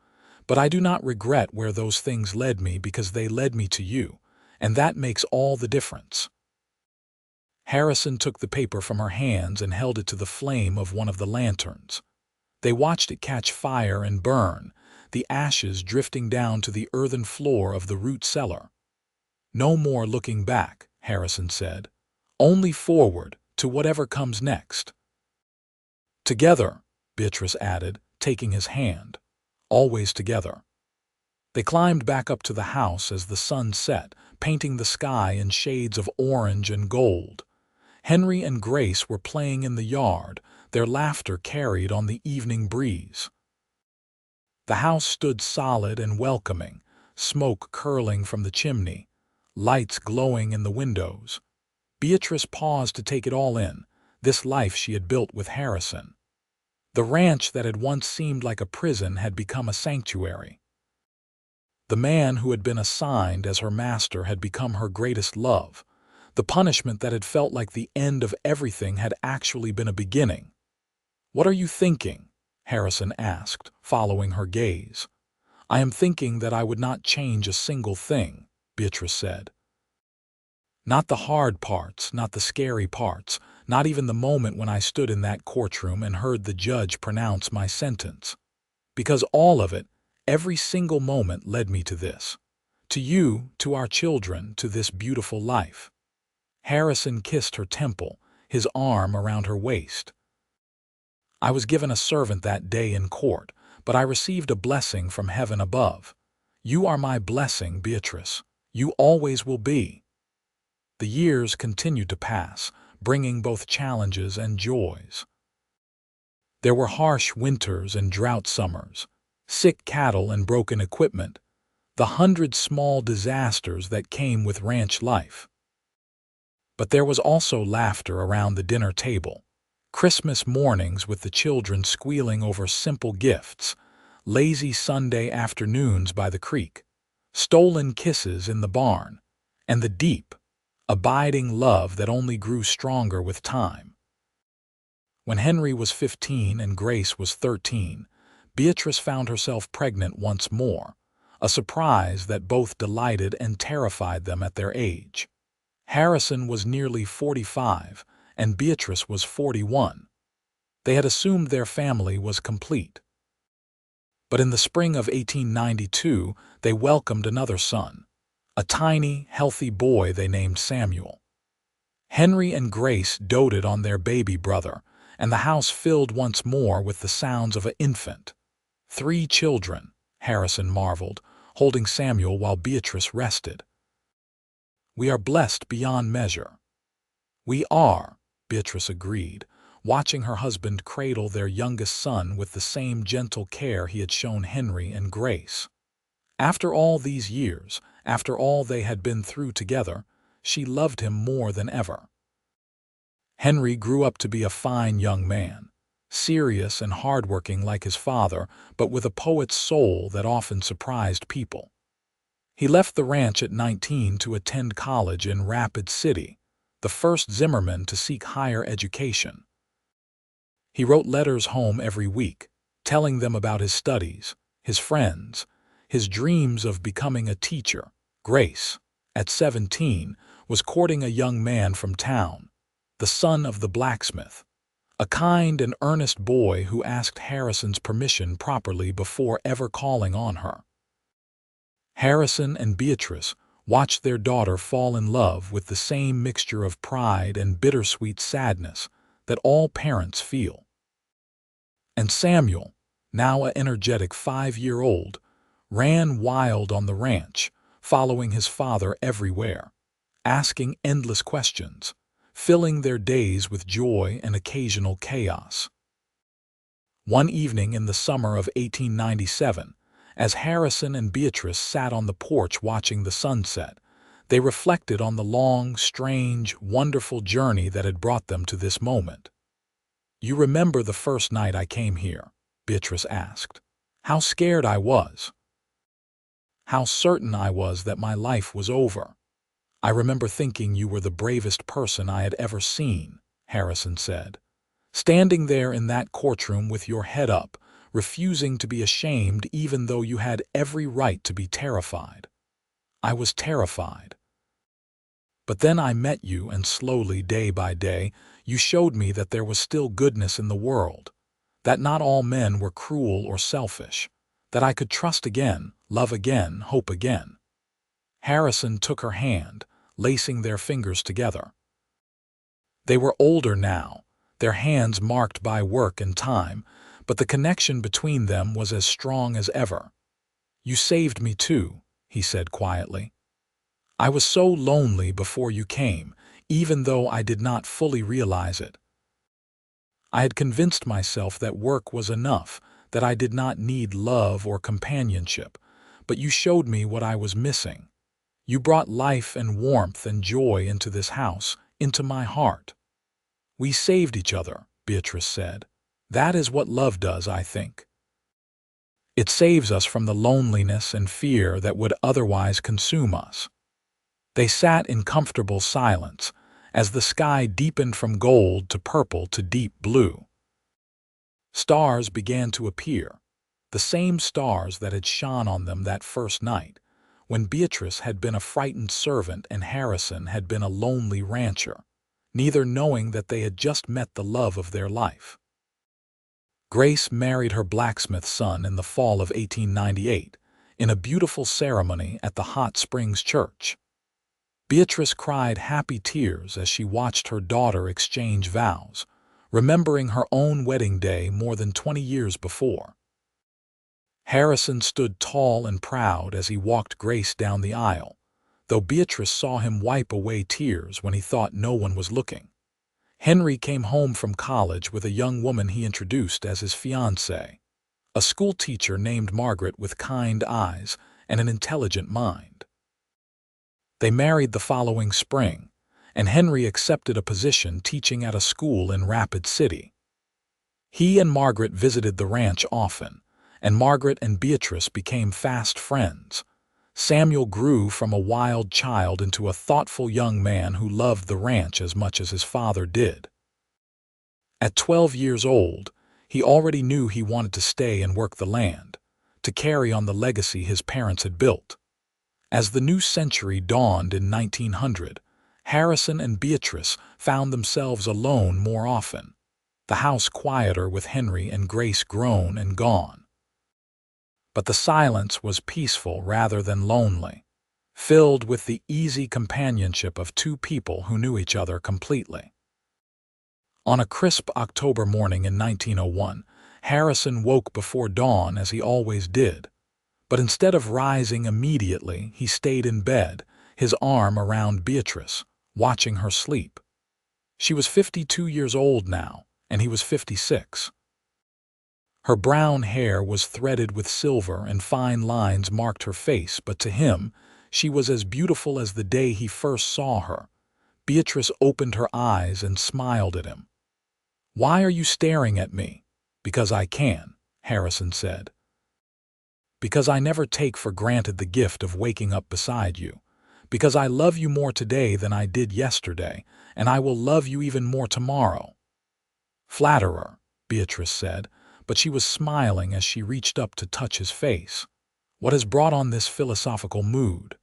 but I do not regret where those things led me because they led me to you, and that makes all the difference." Harrison took the paper from her hands and held it to the flame of one of the lanterns. They watched it catch fire and burn, the ashes drifting down to the earthen floor of the root cellar. "No more looking back," Harrison said. "Only forward to whatever comes next." "Together," Beatrice added, taking his hand. "Always together." They climbed back up to the house as the sun set, painting the sky in shades of orange and gold. Henry and Grace were playing in the yard, their laughter carried on the evening breeze. The house stood solid and welcoming, smoke curling from the chimney, lights glowing in the windows. Beatrice paused to take it all in, this life she had built with Harrison. The ranch that had once seemed like a prison had become a sanctuary. The man who had been assigned as her master had become her greatest love. The punishment that had felt like the end of everything had actually been a beginning. "What are you thinking?" Harrison asked, following her gaze. "I am thinking that I would not change a single thing," Beatrice said. "Not the hard parts, not the scary parts, not even the moment when I stood in that courtroom and heard the judge pronounce my sentence. Because all of it, every single moment led me to this. To you, to our children, to this beautiful life." Harrison kissed her temple, his arm around her waist. "I was given a servant that day in court, but I received a blessing from heaven above. You are my blessing, Beatrice. You always will be." The years continued to pass, bringing both challenges and joys. There were harsh winters and drought summers, sick cattle and broken equipment, the 100 small disasters that came with ranch life. But there was also laughter around the dinner table, Christmas mornings with the children squealing over simple gifts, lazy Sunday afternoons by the creek, stolen kisses in the barn, and the deep, abiding love that only grew stronger with time. When Henry was 15 and Grace was 13, Beatrice found herself pregnant once more, a surprise that both delighted and terrified them at their age. Harrison was nearly 45, and Beatrice was 41. They had assumed their family was complete. But in the spring of 1892, they welcomed another son, a tiny, healthy boy they named Samuel. Henry and Grace doted on their baby brother, and the house filled once more with the sounds of an infant. 3 children, Harrison marveled, holding Samuel while Beatrice rested. "We are blessed beyond measure." "We are," Beatrice agreed, watching her husband cradle their youngest son with the same gentle care he had shown Henry and Grace. After all these years, after all they had been through together, she loved him more than ever. Henry grew up to be a fine young man, serious and hardworking like his father, but with a poet's soul that often surprised people. He left the ranch at 19 to attend college in Rapid City, the first Zimmerman to seek higher education. He wrote letters home every week, telling them about his studies, his friends, his dreams of becoming a teacher. Grace, at 17, was courting a young man from town, the son of the blacksmith, a kind and earnest boy who asked Harrison's permission properly before ever calling on her. Harrison and Beatrice watched their daughter fall in love with the same mixture of pride and bittersweet sadness that all parents feel. And Samuel, now an energetic 5-year-old, ran wild on the ranch, following his father everywhere, asking endless questions, filling their days with joy and occasional chaos. One evening in the summer of 1897, as Harrison and Beatrice sat on the porch watching the sunset, they reflected on the long, strange, wonderful journey that had brought them to this moment. "You remember the first night I came here?" Beatrice asked. "How scared I was. How certain I was that my life was over. I remember thinking you were the bravest person I had ever seen," Harrison said. "Standing there in that courtroom with your head up, refusing to be ashamed even though you had every right to be terrified. I was terrified. But then I met you, and slowly, day by day, you showed me that there was still goodness in the world, that not all men were cruel or selfish, that I could trust again, love again, hope again. Harrison took her hand, lacing their fingers together. They were older now, their hands marked by work and time, but the connection between them was as strong as ever. "You saved me too," he said quietly. "I was so lonely before you came, even though I did not fully realize it. I had convinced myself that work was enough, that I did not need love or companionship, but you showed me what I was missing. You brought life and warmth and joy into this house, into my heart." "We saved each other," Beatrice said. "That is what love does, I think. It saves us from the loneliness and fear that would otherwise consume us." They sat in comfortable silence, as the sky deepened from gold to purple to deep blue. Stars began to appear, the same stars that had shone on them that first night, when Beatrice had been a frightened servant and Harrison had been a lonely rancher, neither knowing that they had just met the love of their life. Grace married her blacksmith son in the fall of 1898, in a beautiful ceremony at the Hot Springs Church. Beatrice cried happy tears as she watched her daughter exchange vows, remembering her own wedding day more than 20 years before. Harrison stood tall and proud as he walked Grace down the aisle, though Beatrice saw him wipe away tears when he thought no one was looking. Henry came home from college with a young woman he introduced as his fiancée, a school teacher named Margaret with kind eyes and an intelligent mind. They married the following spring, and Henry accepted a position teaching at a school in Rapid City. He and Margaret visited the ranch often, and Margaret and Beatrice became fast friends. Samuel grew from a wild child into a thoughtful young man who loved the ranch as much as his father did. At 12 years old, he already knew he wanted to stay and work the land, to carry on the legacy his parents had built. As the new century dawned in 1900, Harrison and Beatrice found themselves alone more often, the house quieter with Henry and Grace grown and gone. But the silence was peaceful rather than lonely, filled with the easy companionship of two people who knew each other completely. On a crisp October morning in 1901, Harrison woke before dawn as he always did. But instead of rising immediately, he stayed in bed, his arm around Beatrice, watching her sleep. She was 52 years old now, and he was 56. Her brown hair was threaded with silver and fine lines marked her face, but to him, she was as beautiful as the day he first saw her. Beatrice opened her eyes and smiled at him. "Why are you staring at me?" "Because I can," Harrison said. "Because I never take for granted the gift of waking up beside you. Because I love you more today than I did yesterday, and I will love you even more tomorrow." "Flatterer," Beatrice said, but she was smiling as she reached up to touch his face. "What has brought on this philosophical mood?"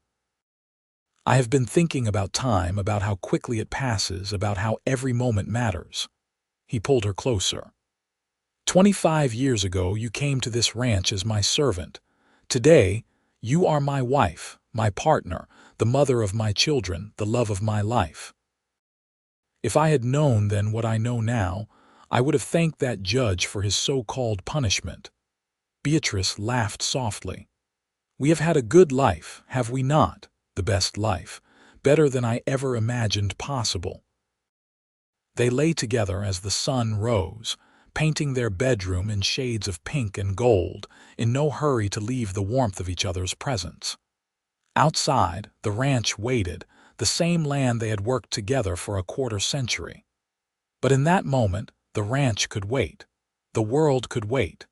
"I have been thinking about time, about how quickly it passes, about how every moment matters." He pulled her closer. 25 years ago, you came to this ranch as my servant. Today, you are my wife, my partner, the mother of my children, the love of my life. If I had known then what I know now, I would have thanked that judge for his so-called punishment." Beatrice laughed softly. "We have had a good life, have we not? The best life, better than I ever imagined possible." They lay together as the sun rose, painting their bedroom in shades of pink and gold, in no hurry to leave the warmth of each other's presence. Outside, the ranch waited, the same land they had worked together for a quarter century. But in that moment, the ranch could wait. The world could wait.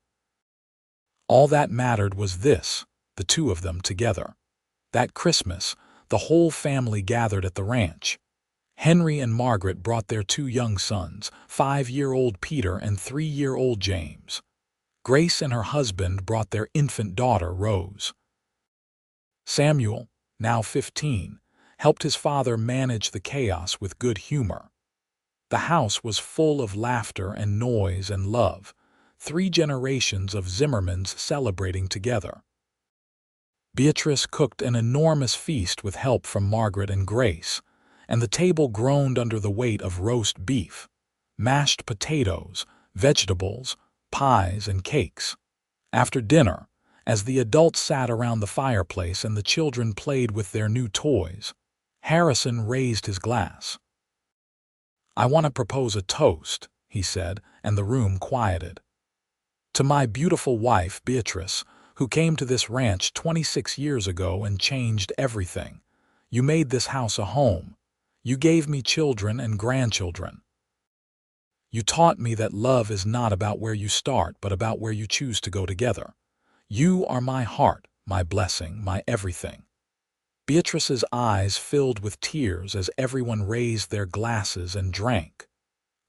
All that mattered was this, the two of them together. That Christmas, the whole family gathered at the ranch. Henry and Margaret brought their two young sons, 5-year-old Peter and 3-year-old James. Grace and her husband brought their infant daughter, Rose. Samuel, now 15, helped his father manage the chaos with good humor. The house was full of laughter and noise and love, 3 generations of Zimmermans celebrating together. Beatrice cooked an enormous feast with help from Margaret and Grace, and the table groaned under the weight of roast beef, mashed potatoes, vegetables, pies, and cakes. After dinner, as the adults sat around the fireplace and the children played with their new toys, Harrison raised his glass. "I want to propose a toast," he said, and the room quieted. "To my beautiful wife, Beatrice, who came to this ranch 26 years ago and changed everything. You made this house a home. You gave me children and grandchildren. You taught me that love is not about where you start, but about where you choose to go together. You are my heart, my blessing, my everything." Beatrice's eyes filled with tears as everyone raised their glasses and drank.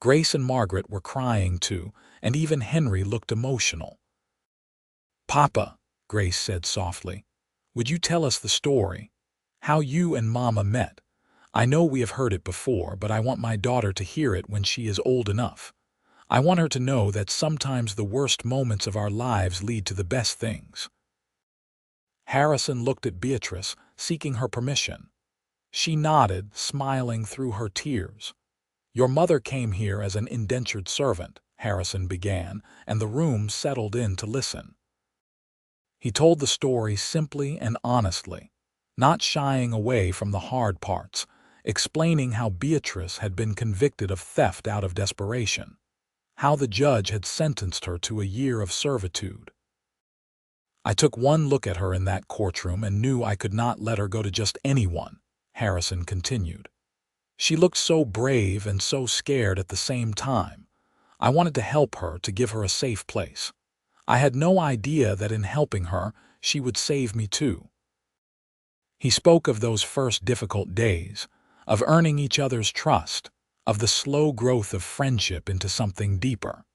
Grace and Margaret were crying too, and even Henry looked emotional. "Papa," Grace said softly, "would you tell us the story? How you and Mama met? I know we have heard it before, but I want my daughter to hear it when she is old enough. I want her to know that sometimes the worst moments of our lives lead to the best things." Harrison looked at Beatrice, seeking her permission. She nodded, smiling through her tears. "Your mother came here as an indentured servant," Harrison began, and the room settled in to listen. He told the story simply and honestly, not shying away from the hard parts, explaining how Beatrice had been convicted of theft out of desperation, how the judge had sentenced her to a year of servitude. "I took one look at her in that courtroom and knew I could not let her go to just anyone," Harrison continued. "She looked so brave and so scared at the same time. I wanted to help her, to give her a safe place. I had no idea that in helping her, she would save me too." He spoke of those first difficult days, of earning each other's trust, of the slow growth of friendship into something deeper.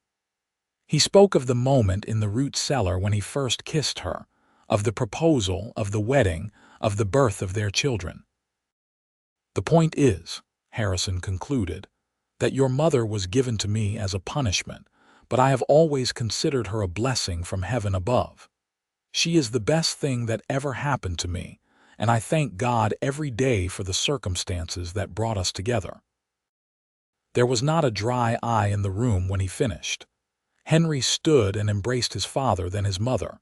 He spoke of the moment in the root cellar when he first kissed her, of the proposal, of the wedding, of the birth of their children. "The point is," Harrison concluded, "that your mother was given to me as a punishment, but I have always considered her a blessing from heaven above. She is the best thing that ever happened to me, and I thank God every day for the circumstances that brought us together." There was not a dry eye in the room when he finished. Henry stood and embraced his father, then his mother.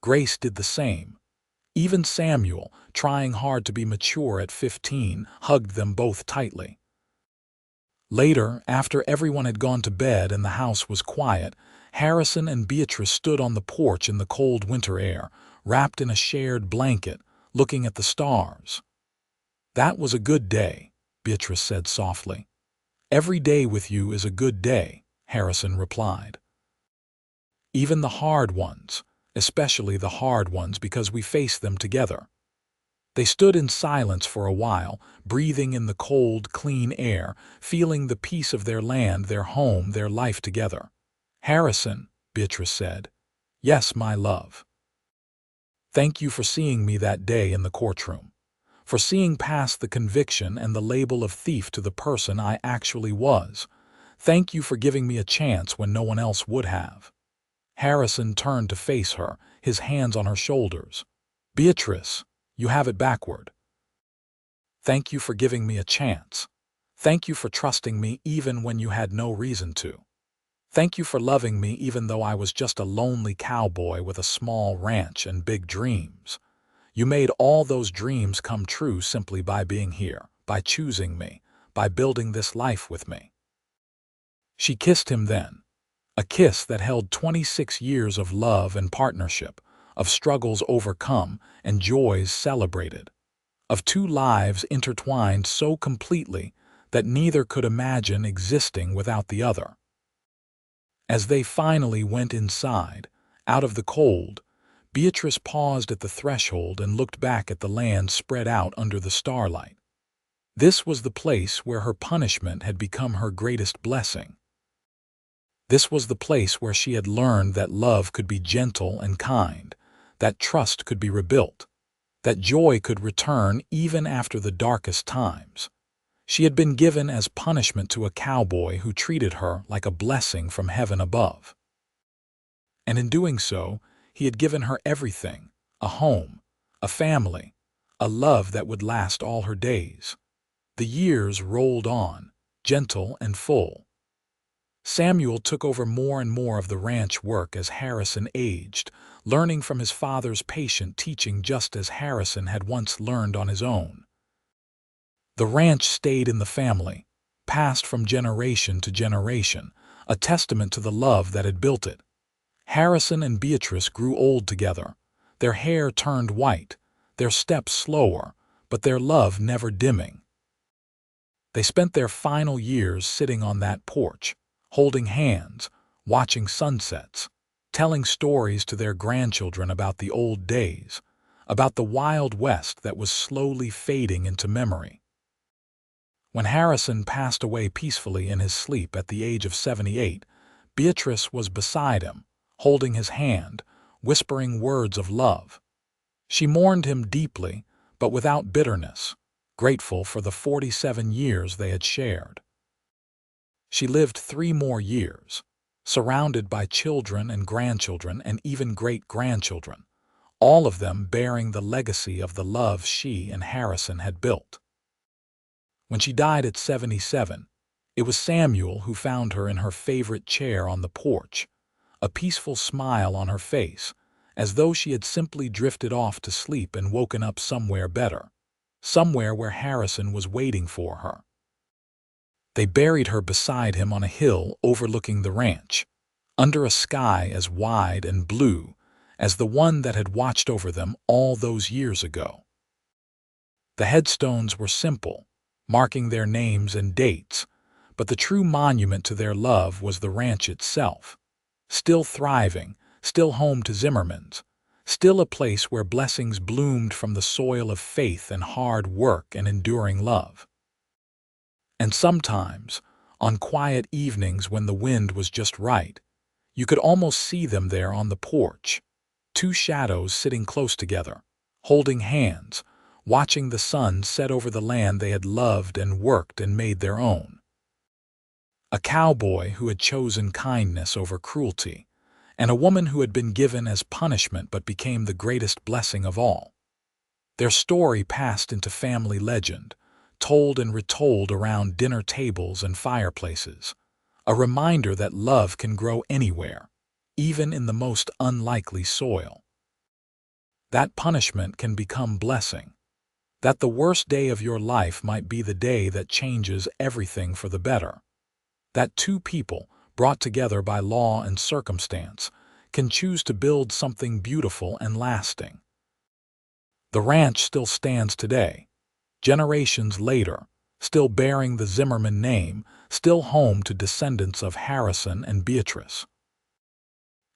Grace did the same. Even Samuel, trying hard to be mature at 15, hugged them both tightly. Later, after everyone had gone to bed and the house was quiet, Harrison and Beatrice stood on the porch in the cold winter air, wrapped in a shared blanket, looking at the stars. "That was a good day," Beatrice said softly. "Every day with you is a good day," Harrison replied. "Even the hard ones, especially the hard ones because we face them together." They stood in silence for a while, breathing in the cold, clean air, feeling the peace of their land, their home, their life together. "Harrison," Beatrice said. "Yes, my love. Thank you for seeing me that day in the courtroom, for seeing past the conviction and the label of thief to the person I actually was. Thank you for giving me a chance when no one else would have." Harrison turned to face her, his hands on her shoulders. "Beatrice, you have it backward. Thank you for giving me a chance. Thank you for trusting me even when you had no reason to. Thank you for loving me even though I was just a lonely cowboy with a small ranch and big dreams. You made all those dreams come true simply by being here, by choosing me, by building this life with me." She kissed him then, a kiss that held 26 years of love and partnership, of struggles overcome and joys celebrated, of two lives intertwined so completely that neither could imagine existing without the other. As they finally went inside, out of the cold, Beatrice paused at the threshold and looked back at the land spread out under the starlight. This was the place where her punishment had become her greatest blessing. This was the place where she had learned that love could be gentle and kind, that trust could be rebuilt, that joy could return even after the darkest times. She had been given as punishment to a cowboy who treated her like a blessing from heaven above. And in doing so, he had given her everything, a home, a family, a love that would last all her days. The years rolled on, gentle and full. Samuel took over more and more of the ranch work as Harrison aged, learning from his father's patient teaching just as Harrison had once learned on his own. The ranch stayed in the family, passed from generation to generation, a testament to the love that had built it. Harrison and Beatrice grew old together. Their hair turned white, their steps slower, but their love never dimming. They spent their final years sitting on that porch, holding hands, watching sunsets, telling stories to their grandchildren about the old days, about the Wild West that was slowly fading into memory. When Harrison passed away peacefully in his sleep at the age of 78, Beatrice was beside him, holding his hand, whispering words of love. She mourned him deeply, but without bitterness, grateful for the 47 years they had shared. She lived 3 more years, surrounded by children and grandchildren and even great-grandchildren, all of them bearing the legacy of the love she and Harrison had built. When she died at 77, it was Samuel who found her in her favorite chair on the porch, a peaceful smile on her face, as though she had simply drifted off to sleep and woken up somewhere better, somewhere where Harrison was waiting for her. They buried her beside him on a hill overlooking the ranch, under a sky as wide and blue as the one that had watched over them all those years ago. The headstones were simple, marking their names and dates, but the true monument to their love was the ranch itself, still thriving, still home to Zimmermans, still a place where blessings bloomed from the soil of faith and hard work and enduring love. And sometimes, on quiet evenings when the wind was just right, you could almost see them there on the porch, 2 shadows sitting close together, holding hands, watching the sun set over the land they had loved and worked and made their own. A cowboy who had chosen kindness over cruelty, and a woman who had been given as punishment but became the greatest blessing of all. Their story passed into family legend, told and retold around dinner tables and fireplaces, a reminder that love can grow anywhere, even in the most unlikely soil. That punishment can become blessing, that the worst day of your life might be the day that changes everything for the better, that 2 people, brought together by law and circumstance, can choose to build something beautiful and lasting. The ranch still stands today, generations later, still bearing the Zimmerman name, still home to descendants of Harrison and Beatrice.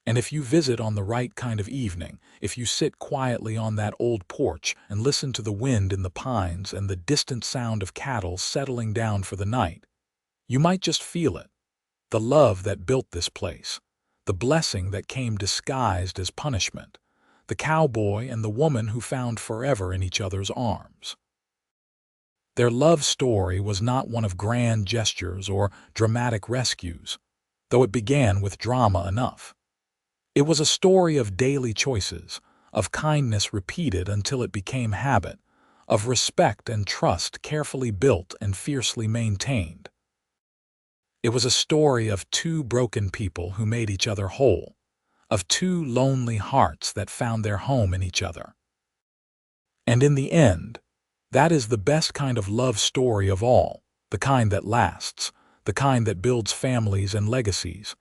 And if you visit on the right kind of evening, if you sit quietly on that old porch and listen to the wind in the pines and the distant sound of cattle settling down for the night, you might just feel it, the love that built this place, the blessing that came disguised as punishment, the cowboy and the woman who found forever in each other's arms. Their love story was not one of grand gestures or dramatic rescues, though it began with drama enough. It was a story of daily choices, of kindness repeated until it became habit, of respect and trust carefully built and fiercely maintained. It was a story of 2 broken people who made each other whole, of 2 lonely hearts that found their home in each other. And in the end, that is the best kind of love story of all, the kind that lasts, the kind that builds families and legacies,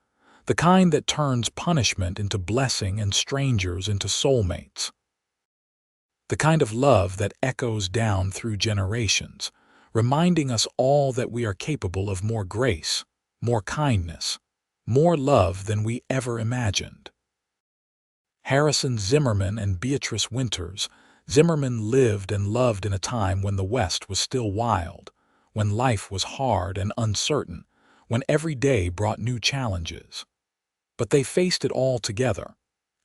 the kind that turns punishment into blessing and strangers into soulmates. The kind of love that echoes down through generations, reminding us all that we are capable of more grace, more kindness, more love than we ever imagined. Harrison Zimmerman and Beatrice Winters. Zimmerman lived and loved in a time when the West was still wild, when life was hard and uncertain, when every day brought new challenges. But they faced it all together,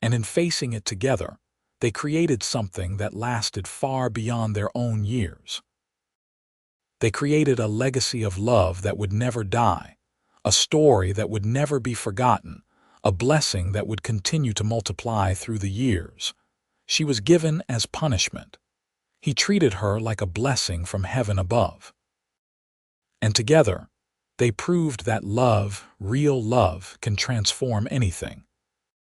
and in facing it together, they created something that lasted far beyond their own years. They created a legacy of love that would never die, a story that would never be forgotten, a blessing that would continue to multiply through the years, She was given as punishment. He treated her like a blessing from heaven above. And together, they proved that love, real love, can transform anything.